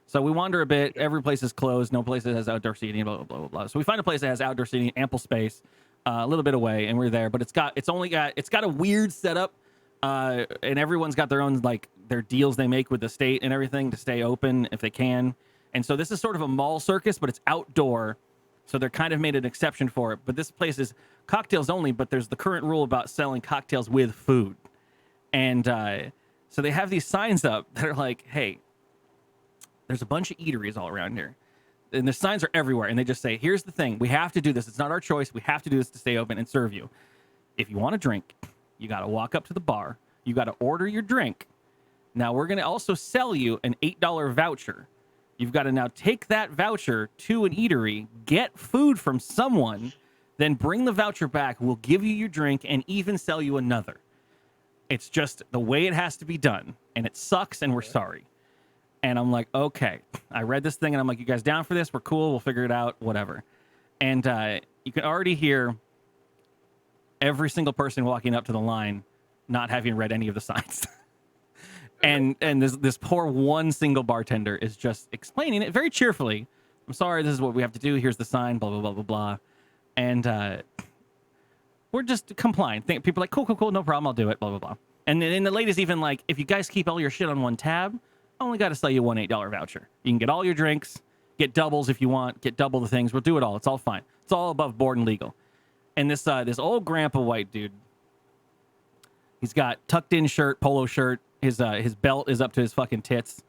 So we wander a bit. Every place is closed. No place that has outdoor seating. Blah blah blah blah. So we find a place that has outdoor seating, ample space, a little bit away, and we're there. But it's got a weird setup, and everyone's got their own their deals they make with the state and everything to stay open if they can. And so this is sort of a mall circus, but it's outdoor. So they're kind of made an exception for it. But this place is cocktails only, but there's the current rule about selling cocktails with food. And so they have these signs up that are like, hey, there's a bunch of eateries all around here. And the signs are everywhere. And they just say, here's the thing. We have to do this. It's not our choice. We have to do this to stay open and serve you. If you want a drink, you got to walk up to the bar. You got to order your drink. Now, we're going to also sell you an $8 voucher. You've got to now take that voucher to an eatery, get food from someone, then bring the voucher back. We'll give you your drink and even sell you another. It's just the way it has to be done. And it sucks, and we're sorry. And I'm like, okay. I read this thing, and I'm like, you guys down for this? We're cool. We'll figure it out. Whatever. And you can already hear every single person walking up to the line not having read any of the signs. And this poor one single bartender is just explaining it very cheerfully. I'm sorry, this is what we have to do. Here's the sign, blah, blah, blah, blah, blah. And we're just complying. People are like, cool, no problem, I'll do it, blah, blah, blah. And then the lady's even like, if you guys keep all your shit on one tab, I only got to sell you one $8 voucher. You can get all your drinks, get doubles if you want, get double the things. We'll do it all. It's all fine. It's all above board and legal. And this old grandpa white dude, he's got tucked in shirt, polo shirt. His belt is up to his fucking tits.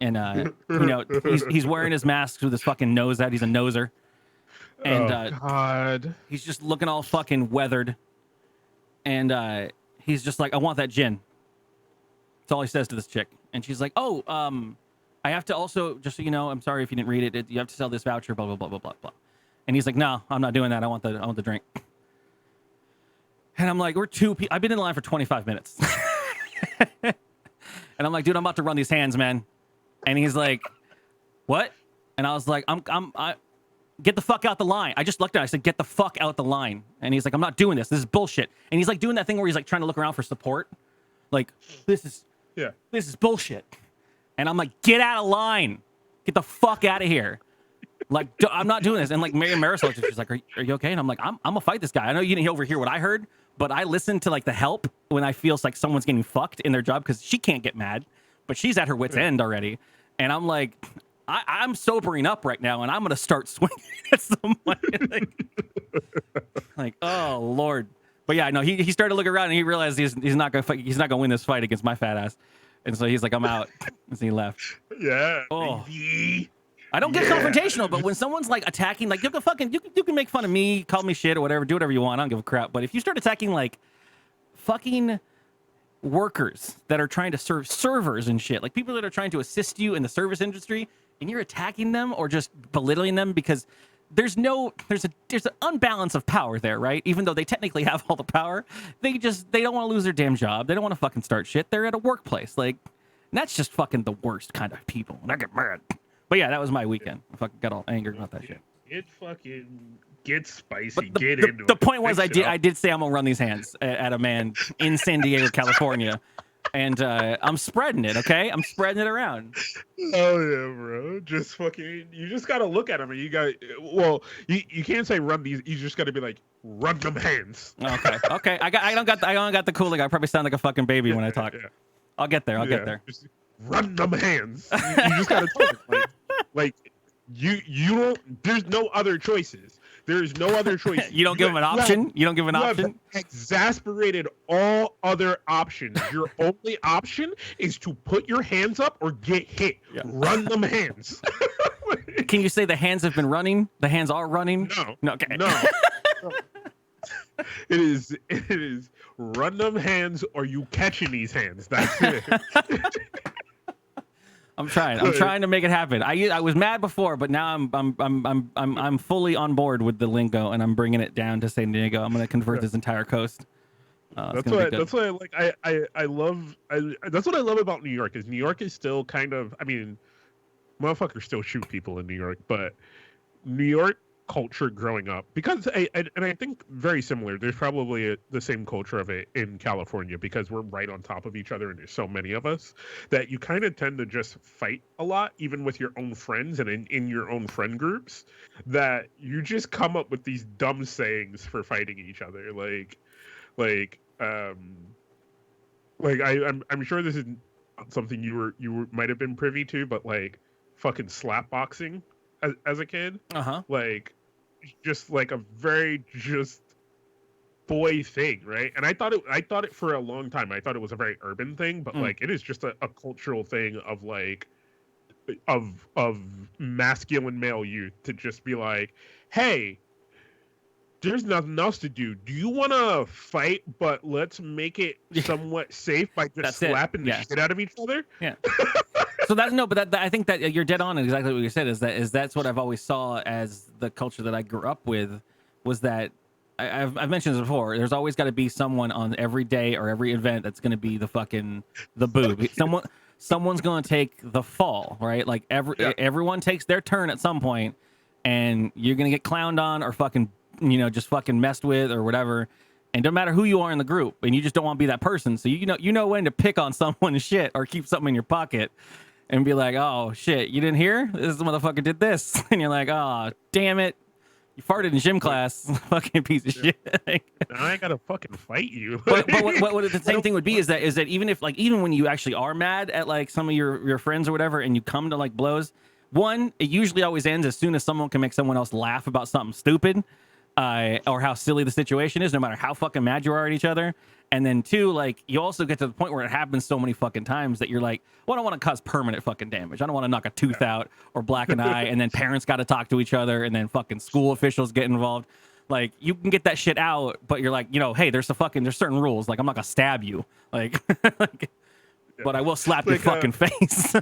And, he's wearing his mask with his fucking nose out. He's a noser. And God. He's just looking all fucking weathered. And he's just like, I want that gin. That's all he says to this chick. And she's like, oh, I have to also, just so you know, I'm sorry if you didn't read it. You have to sell this voucher, blah, blah, blah, blah, blah, blah. And he's like, no, I'm not doing that. I want the drink. And I'm like, I've been in line for 25 minutes. And I'm like, dude, I'm about to run these hands, man. And he's like, what? And I was like, get the fuck out the line. I just looked at him. I said, get the fuck out the line. And he's like, I'm not doing this. This is bullshit. And he's like doing that thing where he's like trying to look around for support. Like, this is bullshit. And I'm like, get out of line. Get the fuck out of here. Like, I'm not doing this. And like Mary Marisol, she's like, are you okay? And I'm like, I'm gonna fight this guy. I know you didn't overhear what I heard, but I listen to like the help when I feel like someone's getting fucked in their job because she can't get mad, but she's at her wit's end already. And I'm like, I'm sobering up right now, and I'm gonna start swinging at someone. like, oh Lord. But yeah, no, he started to look around and he realized he's not gonna fight, he's not gonna win this fight against my fat ass. And so he's like, I'm out. And so he left. Yeah. Oh. Baby. I don't get confrontational, but when someone's like attacking, like you can make fun of me, call me shit or whatever, do whatever you want. I don't give a crap. But if you start attacking like fucking workers that are trying to serve servers and shit, like people that are trying to assist you in the service industry, and you're attacking them or just belittling them because there's an unbalance of power there, right? Even though they technically have all the power, they don't want to lose their damn job. They don't want to fucking start shit. They're at a workplace, like, and that's just fucking the worst kind of people. And I get mad. But yeah, that was my weekend. I fucking got all angry about that shit. It fucking gets spicy. The point was, I did say I'm gonna run these hands at a man in San Diego, California. And I'm spreading it, okay? I'm spreading it around. Oh yeah, bro. Just fucking. You just gotta look at him, and you got. Well, you can't say run these. You just gotta be like, run them hands. Okay. I don't got the cooling. I probably sound like a fucking baby when I talk. Yeah. I'll get there. I'll get there. Just run them hands. You just gotta talk like you don't. There's no other choices. There is no other choice. You don't give them an option? You don't give an option? Exasperated all other options. Your only option is to put your hands up or get hit. Yeah. Run them hands. Can you say the hands have been running? The hands are running? No. Okay. No. It is run them hands or you catching these hands. That's it. I'm trying to make it happen. I was mad before, but now I'm fully on board with the lingo, and I'm bringing it down to San Diego. I'm gonna convert this entire coast. That's what I like. I love. That's what I love about New York. Is New York is still kind of. I mean, motherfuckers still shoot people in New York, but New York culture growing up, because I think very similar. There's probably the same culture of it in California because we're right on top of each other and there's so many of us that you kind of tend to just fight a lot, even with your own friends and in your own friend groups, that you just come up with these dumb sayings for fighting each other. I'm sure this is something you might have been privy to, but like fucking slap boxing as a kid, like just like a very just boy thing, right? And I thought it for a long time. I thought it was a very urban thing, but like it is just a cultural thing of like of masculine male youth to just be like, hey, there's nothing else to do. Do you want to fight, but let's make it somewhat safe by just slapping the shit out of each other? Yeah. So I think that you're dead on exactly what you said. That's what I've always saw as the culture that I grew up with, was that I've mentioned this before. There's always got to be someone on every day or every event that's going to be the boob. Someone's going to take the fall, right? Like everyone takes their turn at some point, and you're going to get clowned on or fucking, just fucking messed with or whatever. And no matter who you are in the group, and you just don't want to be that person. So you know when to pick on someone's shit or keep something in your pocket and be like, oh shit, you didn't hear? This motherfucker did this. And you're like, oh, damn it. You farted in gym class, fucking piece of shit. Now I gotta fucking fight you. but what the same thing would be is that even when you actually are mad at like some of your friends or whatever, and you come to like blows, one, it usually always ends as soon as someone can make someone else laugh about something stupid, or how silly the situation is, no matter how fucking mad you are at each other. And then two, like, you also get to the point where it happens so many fucking times that you're like, well, I don't want to cause permanent fucking damage. I don't want to knock a tooth out or black an eye, and then parents got to talk to each other, and then fucking school officials get involved. Like, you can get that shit out, but you're like, hey, there's certain rules. Like, I'm not gonna stab you. Like, but I will slap your fucking face.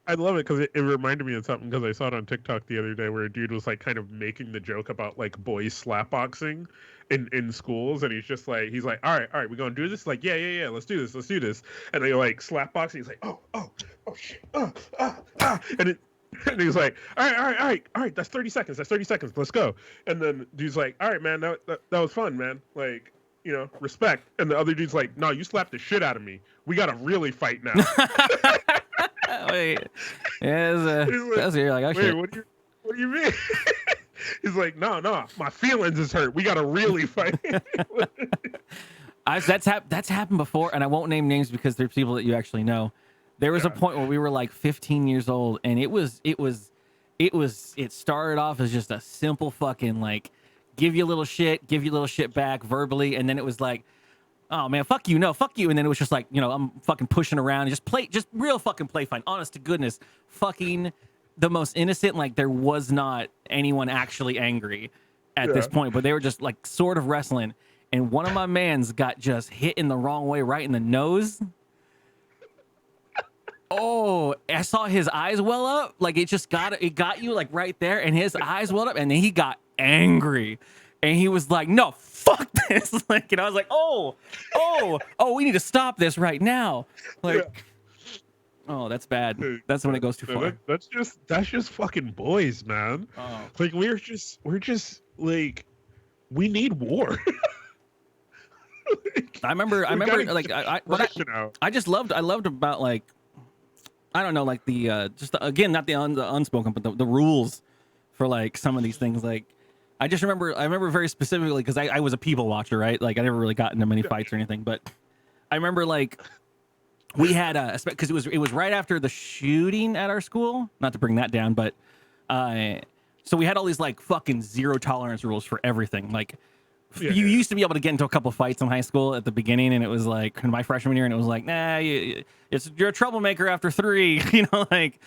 I love it because it reminded me of something, because I saw it on TikTok the other day where a dude was like kind of making the joke about like boys slapboxing in schools, and he's like, all right, we're gonna do this. Like, yeah, let's do this. And they like slapboxing. He's like, oh shit, and And he's like, all right, that's 30 seconds. That's 30 seconds. Let's go. And then dude's like, all right, man, that was fun, man. Like, respect. And the other dude's like, no, you slapped the shit out of me. We got to really fight now. Wait. Yeah, you're like, oh, wait, shit. What do you mean? He's like, no, my feelings is hurt. We got to really fight. That's happened before, and I won't name names because they're people that you actually know. There was a point where we were like 15 years old, and it started off as just a simple fucking like, give you a little shit back verbally, and then it was like, oh man, fuck you, no, fuck you, and then it was just like, I'm fucking pushing around, just real fucking play fine, honest to goodness, fucking the most innocent, like there was not anyone actually angry at this point, but they were just like sort of wrestling, and one of my mans got just hit in the wrong way, right in the nose. Oh, I saw his eyes well up. Like it got you like right there, and his eyes welled up, and then he got angry, and he was like, "No, fuck this!" Like, and I was like, "Oh, we need to stop this right now!" Like, oh, that's bad. That's when it goes too far. That's just fucking boys, man. Oh. Like we're just like, we need war. I remember like I loved about like, I don't know, like the again, not the unspoken, but the rules for like some of these things. Like I remember very specifically because I was a people watcher, right? Like I never really got into many fights or anything, but I remember like we had because it was right after the shooting at our school. Not to bring that down, but so we had all these like fucking zero tolerance rules for everything. Like you used to be able to get into a couple fights in high school at the beginning, and it was like in my freshman year, and it was like, nah, you're a troublemaker after 3, like,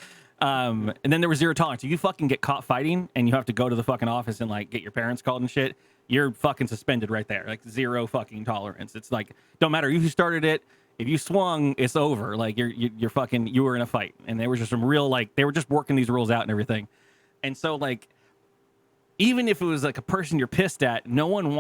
and then there was zero tolerance. If you fucking get caught fighting and you have to go to the fucking office and like get your parents called and shit, you're fucking suspended right there. Like zero fucking tolerance. It's like, don't matter who started it. If you swung, it's over. Like you're fucking, you were in a fight, and there was just some real, like, they were just working these rules out and everything. And so like, even if it was like a person you're pissed at, no one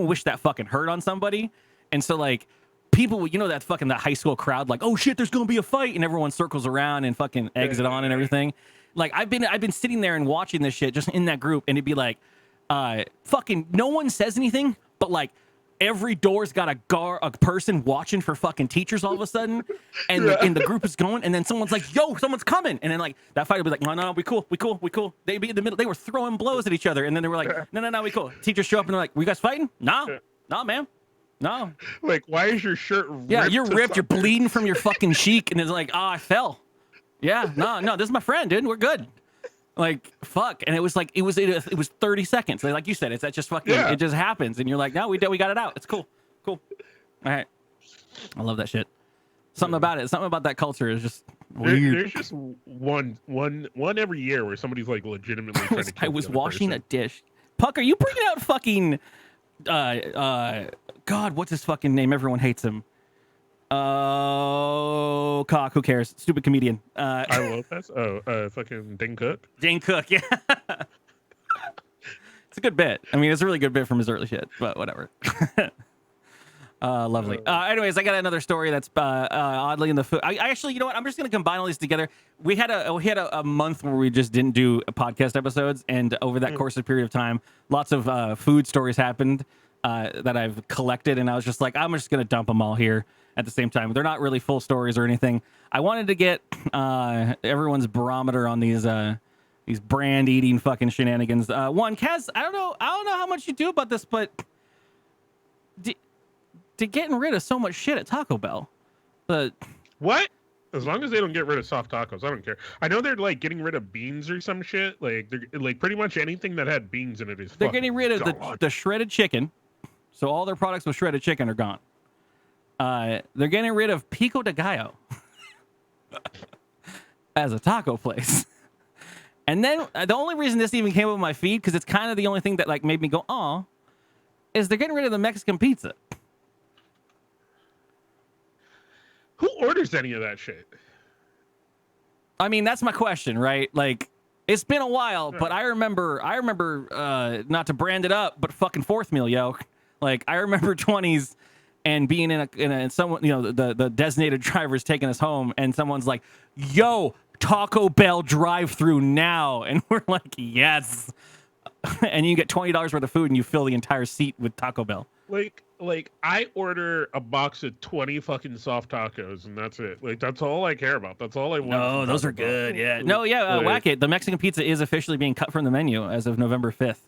wished that fucking hurt on somebody. And so like people, that fucking that high school crowd, like, oh shit, there's gonna be a fight, and everyone circles around and fucking eggs it on and everything. Like I've been sitting there and watching this shit just in that group, and it'd be like, fucking no one says anything, but like every door's got a person watching for fucking teachers all of a sudden, and the group is going, and then someone's like, yo, someone's coming, and then like that fight would be like, no, we cool. They'd be in the middle, they were throwing blows at each other, and then they were like, no, we cool. Teachers show up and they're like, were you guys fighting? No, man, no. Like, why is your shirt ripped? Yeah, you're ripped, you're bleeding from your fucking cheek, and it's like, I fell. Yeah, no, this is my friend, dude, we're good. Like, fuck. And it was like, it was 30 seconds. Like you said, it just fucking, it just happens. And you're like, no, we got it out. It's cool. All right. I love that shit. Something about that culture is just weird. There's just one every year where somebody's like legitimately trying to kill I was the other washing person. a dish. Puck, are you bringing out fucking, God, what's his fucking name? Everyone hates him. Oh, cock. Who cares? Stupid comedian. I love that. Fucking Dane Cook. Dane Cook. Yeah. It's a good bit. I mean, it's a really good bit from his early shit, but whatever. Lovely. Anyways, I got another story that's oddly in the food. I actually, you know what? I'm just gonna combine all these together. We had a month where we just didn't do podcast episodes, and over that course of period of time, lots of food stories happened that I've collected, and I was just like, I'm just gonna dump them all here at the same time. They're not really full stories or anything. I wanted to get everyone's barometer on these brand eating fucking shenanigans. One, Kaz, I don't know how much you do about this, but to getting rid of so much shit at Taco Bell. But what? As long as they don't get rid of soft tacos, I don't care. I know they're like getting rid of beans or some shit. Like they're like pretty much anything that had beans in it is. They're getting rid of the shredded chicken. So all their products with shredded chicken are gone. They're getting rid of Pico de Gallo as a taco place. And then the only reason this even came up on my feed, because it's kind of the only thing that like made me go, "Aw," is they're getting rid of the Mexican pizza. Who orders any of that shit? I mean, that's my question, right? Like, it's been a while, but I remember not to brand it up, but fucking fourth meal, yo. Like, I remember 20s and being in someone, the designated driver's taking us home, and someone's like, "Yo, Taco Bell drive-through now. And we're like, yes. And you get $20 worth of food and you fill the entire seat with Taco Bell. Like I order a box of 20 fucking soft tacos and that's it. Like that's all I care about. That's all I want. No, those are good. Yeah. No, yeah. Whack It. The Mexican pizza is officially being cut from the menu as of November 5th.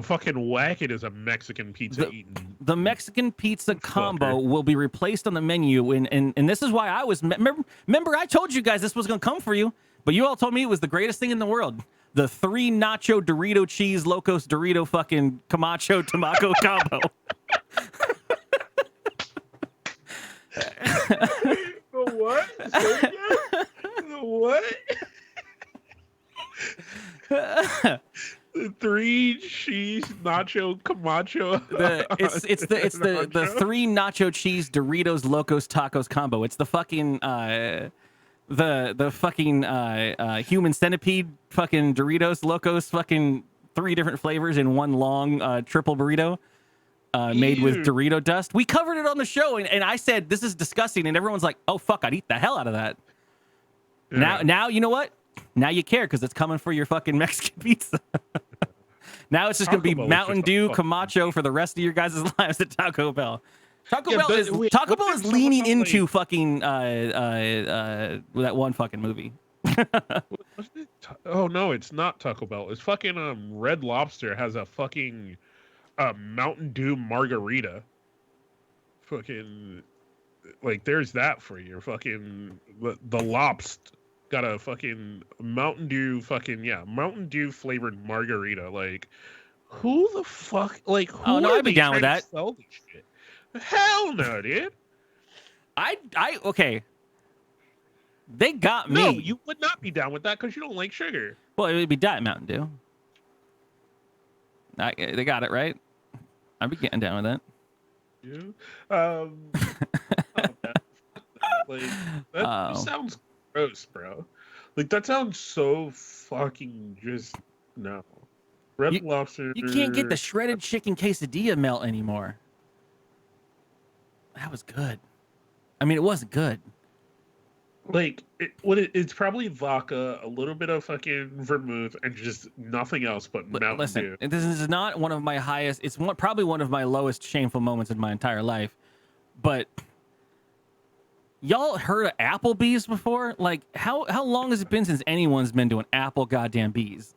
Fucking Whack It is a Mexican pizza eating. The Mexican pizza combo will be replaced on the menu, and this is why I was remember I told you guys this was gonna come for you, but you all told me it was the greatest thing in the world. The 3 nacho Dorito cheese Locos Dorito fucking Camacho Tamaco combo. The what? The what? The 3 cheese nacho Camacho. It's the 3 nacho cheese Doritos Locos Tacos combo. It's the fucking the fucking human centipede fucking Doritos Locos fucking 3 different flavors in one long triple burrito. Made with Dorito dust. We covered it on the show, and I said this is disgusting, and everyone's like, "Oh fuck, I'd eat the hell out of that." Yeah. Now you know what? Now you care because it's coming for your fucking Mexican pizza. Now it's just gonna be Mountain Dew Camacho for the rest of your guys' lives at Taco Bell. Taco Bell is leaning into fucking that one fucking movie. Oh no, it's not Taco Bell. It's fucking Red Lobster has a fucking Mountain Dew margarita. Fucking like there's that for you. Fucking the Lobst got a fucking Mountain Dew Mountain Dew flavored margarita. Like who the fuck like who I'd be down with that. Sell this shit? Hell no, dude. Okay. They got me. No, you would not be down with that because you don't like sugar. Well, it would be Diet Mountain Dew. They got it right. I'd be getting down with that. Yeah. Like that sounds gross, bro. Like that sounds so fucking just no. Red Lobster. You can't get the shredded chicken quesadilla melt anymore. That was good. I mean, it wasn't good. Like it's probably vodka, a little bit of fucking vermouth, and just nothing else but Mountain Dew. This is not one of my highest. It's probably one of my lowest shameful moments in my entire life. But y'all heard of Applebee's before? Like how long has it been since anyone's been doing Apple goddamn bees?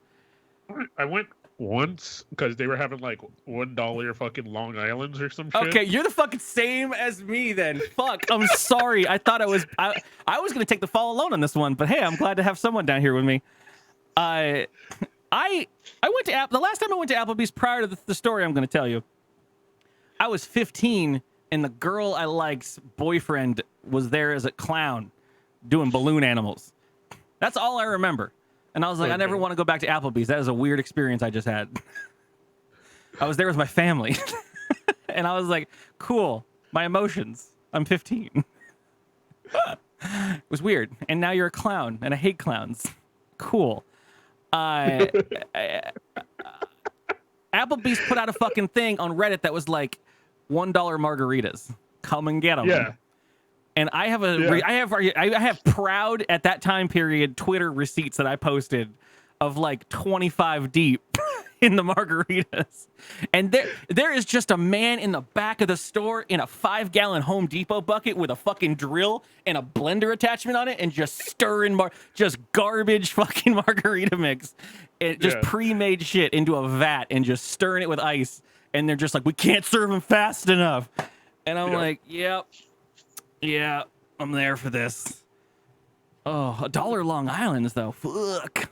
I went once because they were having like $1 fucking Long Islands or some shit. Okay, you're the fucking same as me then. Fuck, I'm sorry. I thought I was gonna take the fall alone on this one, but hey, I'm glad to have someone down here with me. I went to the last time I went to Applebee's prior to the story I'm gonna tell you. I was 15 and the girl I like's boyfriend was there as a clown doing balloon animals. That's all I remember. And I was like, I never want to go back to Applebee's. That is a weird experience I just had. I was there with my family. And I was like, cool. My emotions. I'm 15. It was weird. And now you're a clown. And I hate clowns. Cool. Applebee's put out a fucking thing on Reddit that was like $1 margaritas. Come and get them. Yeah. And I have I have proud at that time period Twitter receipts that I posted of like 25 deep in the margaritas. And there is just a man in the back of the store in a 5-gallon Home Depot bucket with a fucking drill and a blender attachment on it and just stirring just garbage fucking margarita mix. It just pre-made shit into a vat and just stirring it with ice. And they're just like, we can't serve them fast enough. And I'm like, yep. Yeah, I'm there for this. Oh, $1 Long Island's though. Fuck.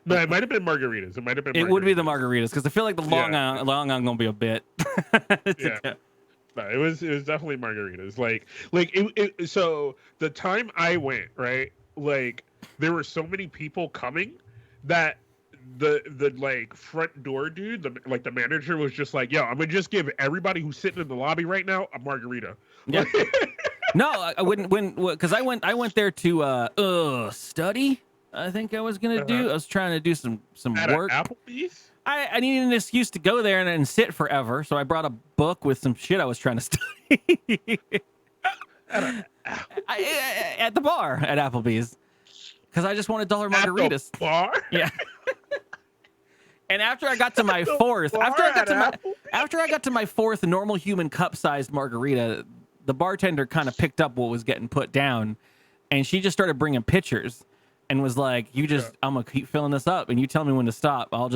No, it might have been margaritas. It would be the margaritas because I feel like the Long Island gonna be a bit. Yeah. No, it was definitely margaritas. Like it. So the time I went, right, like there were so many people coming that the like front door dude, the manager was just like, yo, I'm gonna just give everybody who's sitting in the lobby right now a margarita. Yeah. No, I wouldn't because I went there to study. I think I was gonna do. I was trying to do some work. Applebee's? I needed an excuse to go there and sit forever, so I brought a book with some shit I was trying to study. At the bar at Applebee's, because I just wanted dollar margaritas. At the bar? Yeah. And after I got to my fourth, after I got to my fourth normal human cup-sized margarita, the bartender kind of picked up what was getting put down, and she just started bringing pitchers, and was like, I'm gonna keep filling this up, and you tell me when to stop. I'll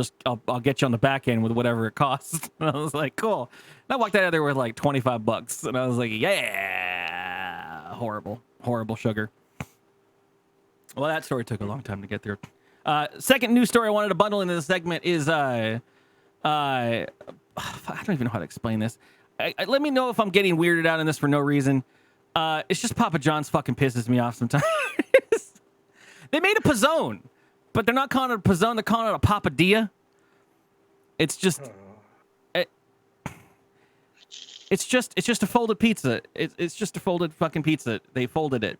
get you on the back end with whatever it costs. And I was like, cool. And I walked out of there with like $25, and I was like, yeah, horrible sugar. Well, that story took a long time to get there. Second news story I wanted to bundle into this segment is I don't even know how to explain this. Let me know if I'm getting weirded out in this for no reason. It's just Papa John's fucking pisses me off sometimes. They made a Pizzone, but they're not calling it a Pizzone. They're calling it a Papadilla. It's just a folded pizza. It's just a folded fucking pizza. They folded it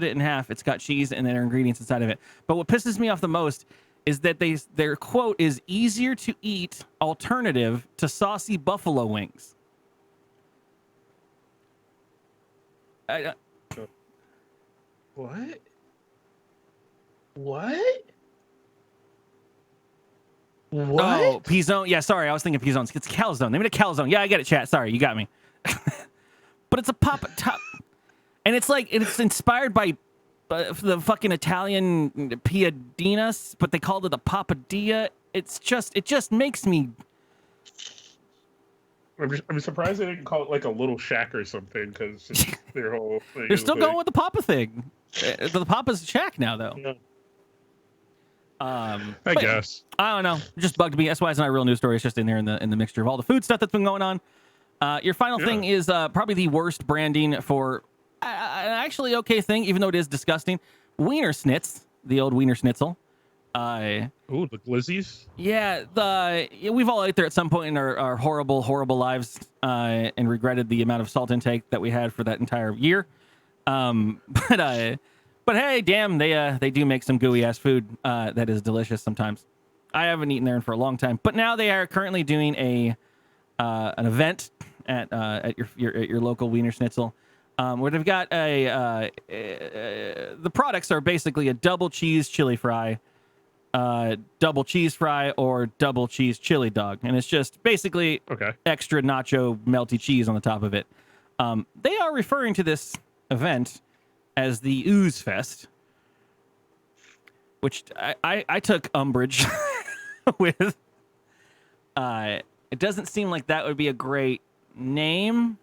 in half. It's got cheese and their ingredients inside of it. But what pisses me off the most is that their quote is easier to eat alternative to saucy buffalo wings. What? What? Oh, Pizzone. Yeah, sorry, I was thinking Pizzone. It's calzone. They made a calzone. Yeah, I get it, chat. Sorry, you got me. But it's a Papa top, and it's like it's inspired by the fucking Italian piadinas, but they called it a papadilla. It just makes me. I'm surprised they didn't call it like a Little Shack or something, because their whole thing. They're still going with the Papa thing. The Papa's Shack now, though. Yeah. I guess. I don't know. It just bugged me. That's why it's not a real news story. It's just in there in the mixture of all the food stuff that's been going on. Your final thing is probably the worst branding for an actually okay thing, even though it is disgusting. Wiener Schnitz, the old Wiener Schnitzel. Ooh, the glizzies. Yeah, we've all ate there at some point in our horrible lives and regretted the amount of salt intake that we had for that entire year. But hey, damn, they do make some gooey ass food that is delicious sometimes. I haven't eaten there for a long time, but now they are currently doing an event at your local Wiener Schnitzel, where they've got the products are basically a double cheese chili fry, double cheese fry, or double cheese chili dog, and it's just basically extra nacho melty cheese on the top of it. They are referring to this event as the Ooze Fest, which I took umbrage with. It doesn't seem like that would be a great name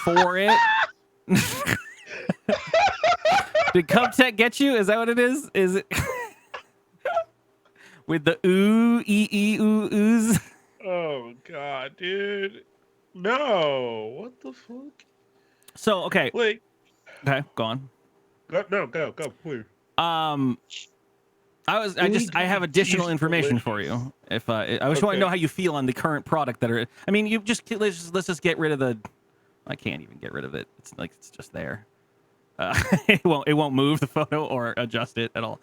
for it. Did Cubtech get you? Is that what it is? Is it with the ooze? Oh God, dude. No, what the fuck? So okay, wait. Okay, go on. Go, please. I have additional information for you. If I just want to know how you feel on the current product that are. I mean, let's just get rid of the. I can't even get rid of it. It's like it's just there. It won't move the photo or adjust it at all.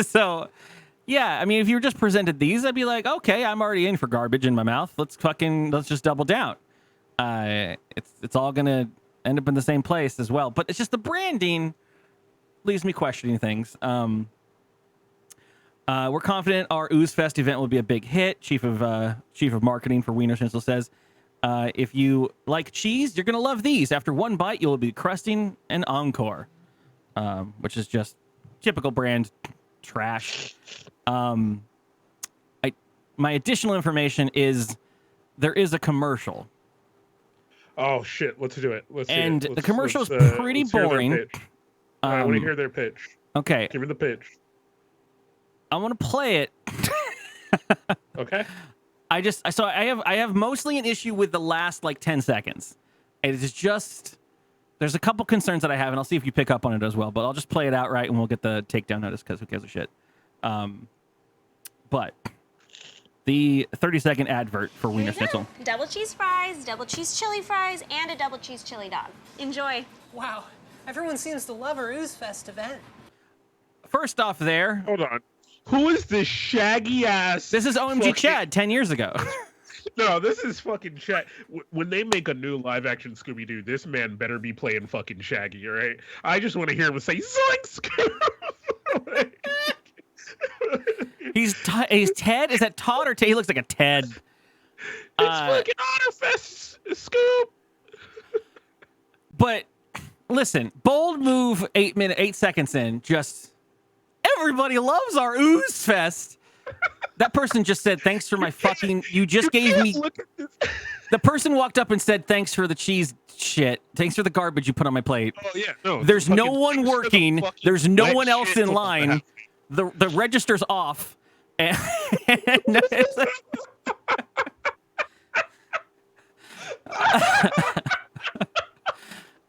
So. Yeah, I mean, if you were just presented these, I'd be like, okay, I'm already in for garbage in my mouth. Let's just double down. It's all gonna end up in the same place as well. But it's just the branding leaves me questioning things. We're confident our Ooze Fest event will be a big hit. Chief of marketing for Wiener Schnitzel says, if you like cheese, you're gonna love these. After one bite, you'll be crusting an encore, which is just typical brand trash. My additional information is there is a commercial. Oh shit! Let's do it. The commercial is pretty boring. I want to hear their pitch. Okay, give me the pitch. I want to play it. Okay. I have mostly an issue with the last like 10 seconds. It is just there's a couple concerns that I have, and I'll see if you pick up on it as well. But I'll just play it outright, and we'll get the takedown notice because who gives a shit. But the 30-second advert for Wiener Schnitzel. Double cheese fries, double cheese chili fries, and a double cheese chili dog. Enjoy. Wow, everyone seems to love our Ooze Fest event. First off there. Hold on. Who is this shaggy ass? This is OMG Chad 10 years ago. No, this is fucking Shaggy. When they make a new live action Scooby Doo, this man better be playing fucking Shaggy, all right? I just want to hear him say Zoinks! He's Ted? Is that Todd or Ted? He looks like a Ted. It's fucking Otterfest, Scoop! But listen, bold move, 8 seconds in, just everybody loves our Ooze Fest. That person just said, thanks for my fucking, you just gave me. The person walked up and said, thanks for the cheese shit. Thanks for the garbage you put on my plate. Oh, yeah, no. There's no one working. There's no one else in line. The register's off. And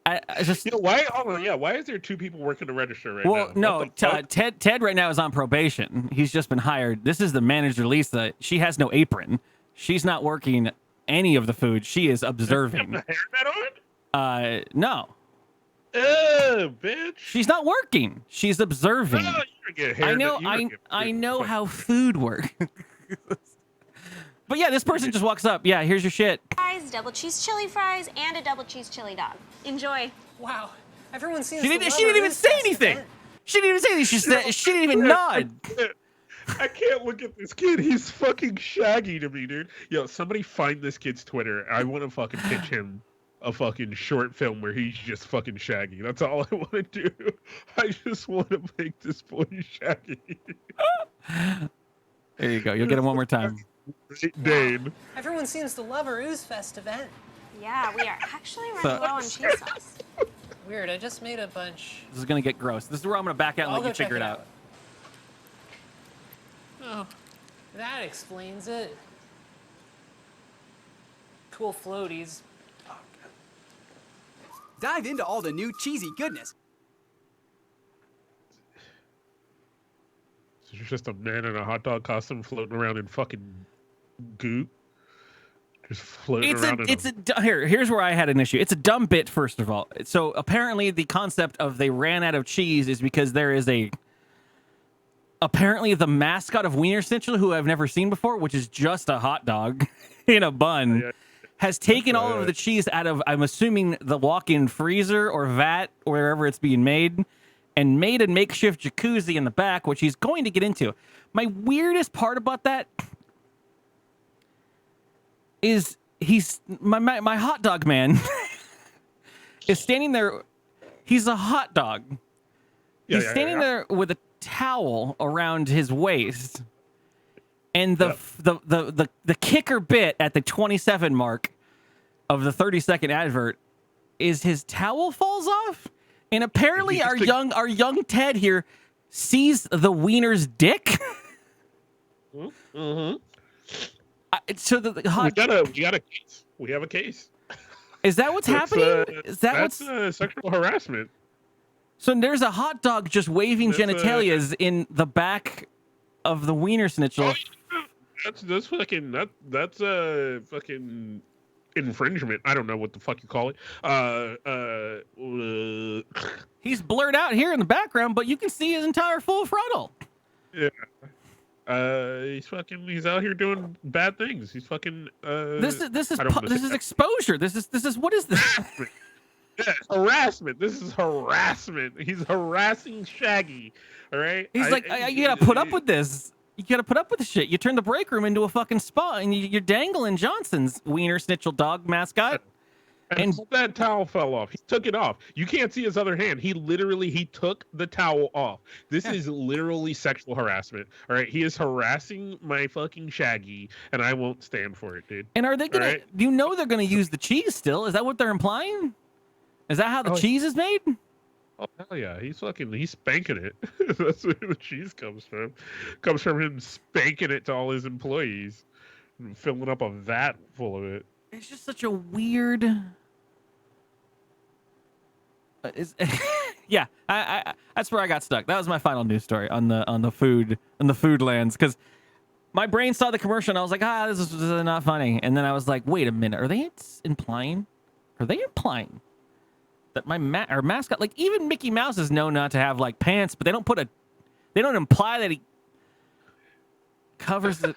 I just, why? Oh, yeah. Why is there 2 people working the register right now? Well, no. Ted right now is on probation. He's just been hired. This is the manager, Lisa. She has no apron. She's not working any of the food. She is observing. Does she have the hairnet on? No. Oh, bitch. She's not working. She's observing. Oh, I know how food works. But yeah, this person just walks up. Yeah, here's your shit. Fries, double cheese chili fries, and a double cheese chili dog. Enjoy. Wow. Everyone seems She didn't even say anything. She didn't even say anything. She didn't even nod. I can't look at this kid. He's fucking Shaggy to me, dude. Yo, somebody find this kid's Twitter. I want to fucking pitch him a fucking short film where he's just fucking Shaggy. That's all I want to do. I just want to make this boy Shaggy. There you go. You'll get him one more time. Dane. Everyone seems to love our Ooze Fest event. Yeah, we are actually running low on cheese sauce. Weird, I just made a bunch. This is going to get gross. This is where I'm going to back out and I'll let you go check figure it it out. Oh, that explains it. Cool floaties. Dive into all the new cheesy goodness. It's just a man in a hot dog costume floating around in fucking goop. Just floating around. Here's where I had an issue. It's a dumb bit, first of all. So apparently the concept of they ran out of cheese is because there is apparently the mascot of Wiener Schnitzel, who I've never seen before, which is just a hot dog in a bun, has taken all of the cheese out of, I'm assuming, the walk-in freezer or vat, or wherever it's being made, and made a makeshift jacuzzi in the back, which he's going to get into. My weirdest part about that is my hot dog man is standing there. He's a hot dog. He's standing there with a towel around his waist, and the kicker bit at the 27 mark of the 30-second advert is his towel falls off, and apparently our young Ted here sees the wiener's dick. Mm-hmm. So the hot. We got a case. We have a case. Is that what's happening? That's sexual harassment. So there's a hot dog just waving genitalias in the back of the Wiener Schnitzel. That's fucking infringement. I don't know what the fuck you call it. He's blurred out here in the background, but you can see his entire full frontal. Yeah. He's out here doing bad things. He's fucking. This is exposure. This is what is this? Yeah, harassment. This is harassment. He's harassing Shaggy. All right. He's you gotta put up with this. You gotta put up with the shit. You turn the break room into a fucking spa, and you're dangling Johnson's Wiener Schnitzel dog mascot. And that towel fell off. He took it off. You can't see his other hand. He took the towel off. This is literally sexual harassment. All right. He is harassing my fucking Shaggy, and I won't stand for it, dude. And are they gonna? Right? You know they're gonna use the cheese still. Is that what they're implying? Is that how the cheese is made? Oh hell yeah, he's spanking it. That's where the cheese comes from. Comes from him spanking it to all his employees and filling up a vat full of it. It's just such a weird. Yeah, I that's where I got stuck. That was my final news story on the food lands, because my brain saw the commercial and I was like, this is not funny. And then I was like, wait a minute, are they implying that our mascot, like even Mickey Mouse is known not to have like pants, but they don't imply that he covers it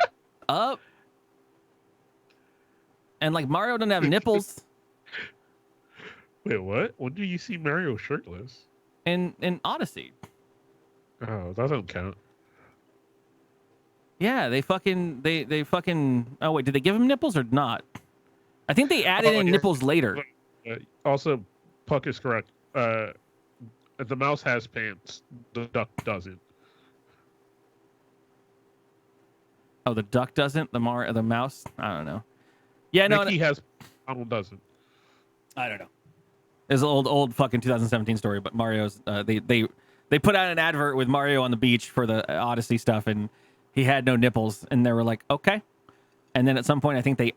up. And like Mario doesn't have nipples. Wait, what? When do you see Mario shirtless? In Odyssey. Oh, that doesn't count. Yeah, they fucking. Oh wait, did they give him nipples or not? I think they added in nipples later. Also, Puck is correct. The mouse has pants. The duck doesn't. Oh, the duck doesn't. The mouse. I don't know. Yeah, no. Mickey has. Donald doesn't. I don't know. It's an old fucking 2017 story, but Mario's. They put out an advert with Mario on the beach for the Odyssey stuff, and he had no nipples, and they were like, okay. And then at some point, I think they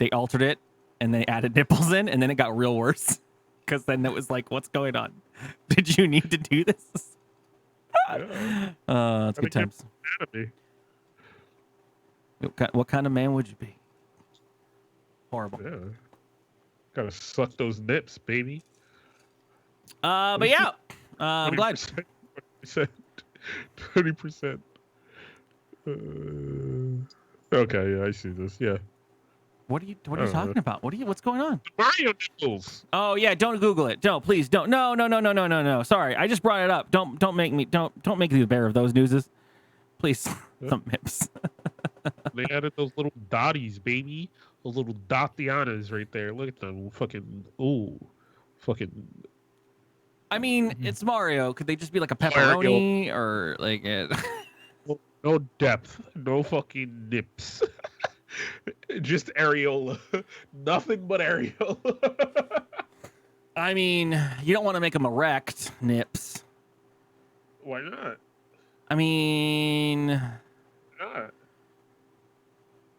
altered it, and they added nipples in, and then it got real worse, because then it was like, what's going on? Did you need to do this? Yeah. It's good times. What kind of man would you be? Horrible. Yeah. Gotta suck those nips, baby. But yeah, I'm glad. 20%. Okay, yeah, I see this. Yeah. What are you talking about? What's going on? Mario nipples. Oh yeah, don't Google it. Don't, please don't. No. Sorry, I just brought it up. Don't make me the bearer of those newses. Please. Some nips. They added those little dotties, baby. Those little Dottianas right there. Look at them. Fucking. I mean, it's Mario. Could they just be like a pepperoni or like it? No depth. No fucking nips. Just areola. Nothing but areola. I mean, you don't want to make them erect nips. Why not? I mean. Not.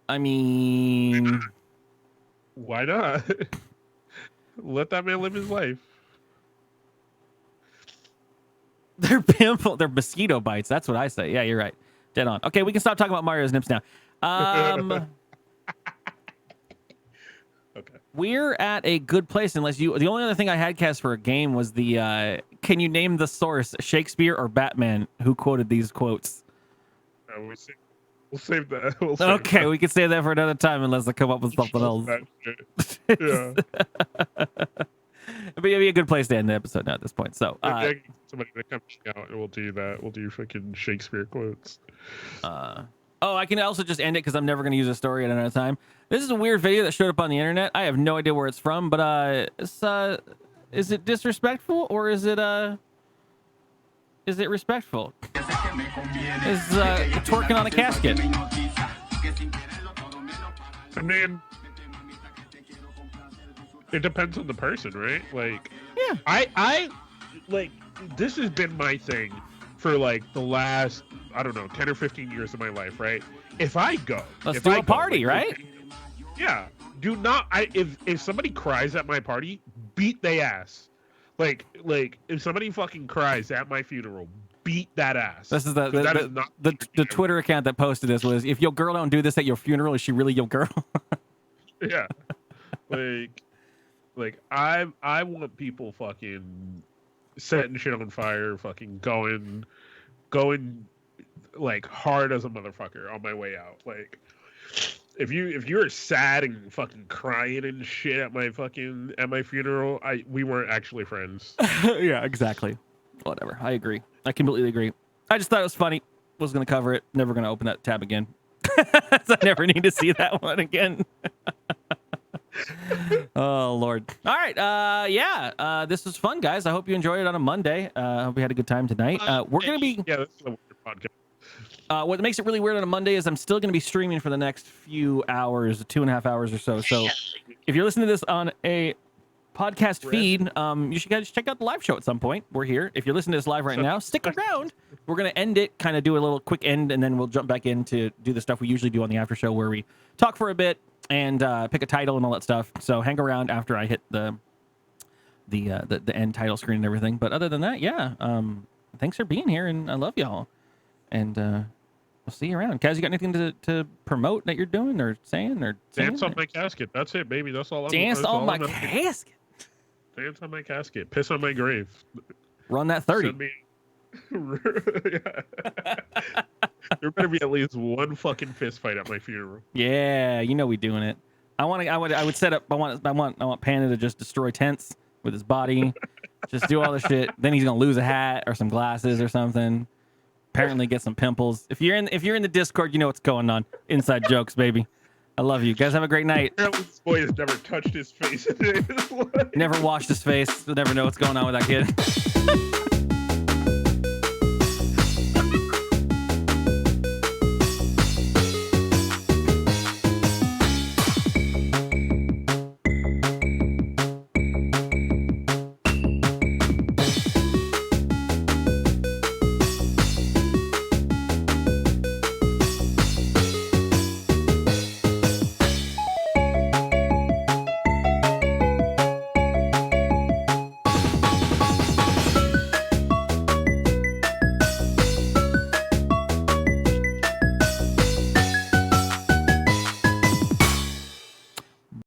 I mean. Why not? Let that man live his life. They're mosquito bites. That's what I say. Yeah, you're right. Dead on. Okay, we can stop talking about Mario's nips now. Okay. We're at a good place unless you. The only other thing I had cast for a game was the. Can you name the source, Shakespeare or Batman? Who quoted these quotes? We'll save that. Okay, we can save that for another time unless I come up with something else. Yeah. It'd be a good place to end the episode now at this point. So, somebody to come out and we'll do that. We'll do fucking Shakespeare quotes. I can also just end it because I'm never going to use a story at another time. This is a weird video that showed up on the internet. I have no idea where it's from, but is it disrespectful or is it respectful? Is twerking on a casket? I mean, it depends on the person, right? Like, yeah, I like this has been my thing for like the last, I don't know, 10 or 15 years of my life, right? If I go, let's do a party, right? Yeah. Do not. If somebody cries at my party, beat they ass. Like if somebody fucking cries at my funeral, beat that ass. This is the Twitter account that posted this was, if your girl don't do this at your funeral, is she really your girl? Yeah. Like I want people fucking setting shit on fire, fucking going like hard as a motherfucker on my way out. Like if you're sad and fucking crying and shit at my funeral, we weren't actually friends. Yeah, exactly. Whatever. I agree. I completely agree. I just thought it was funny. Was gonna cover it. Never gonna open that tab again. So I never need to see that one again. Oh Lord. All right. This was fun, guys. I hope you enjoyed it on a Monday. I hope you had a good time tonight. We're gonna be. Yeah, this is a weird podcast. What makes it really weird on a Monday is I'm still going to be streaming for the next few hours, 2.5 hours or so. So if you're listening to this on a podcast feed, you should guys check out the live show at some point. We're here. If you're listening to this live right now, stick around. We're going to end it, kind of do a little quick end, and then we'll jump back in to do the stuff we usually do on the after show where we talk for a bit and pick a title and all that stuff. So hang around after I hit the end title screen and everything. But other than that, yeah, thanks for being here, and I love y'all. And we'll see you around. Kaz, you got anything to promote that you're doing or saying or dance on my casket? That's it, baby. That's all. Dance on my casket. Dance on my casket. Piss on my grave. Run that 30. There better be at least one fucking fist fight at my funeral. Yeah, you know we doing it. I would set up. I want Panda to just destroy tents with his body, just do all the shit. Then he's gonna lose a hat or some glasses or something. Apparently, get some pimples. If you're in the Discord, you know what's going on. Inside jokes, baby. I love you guys. Have a great night. Apparently, this boy has never touched his face in his life. Never washed his face. We'll never know what's going on with that kid.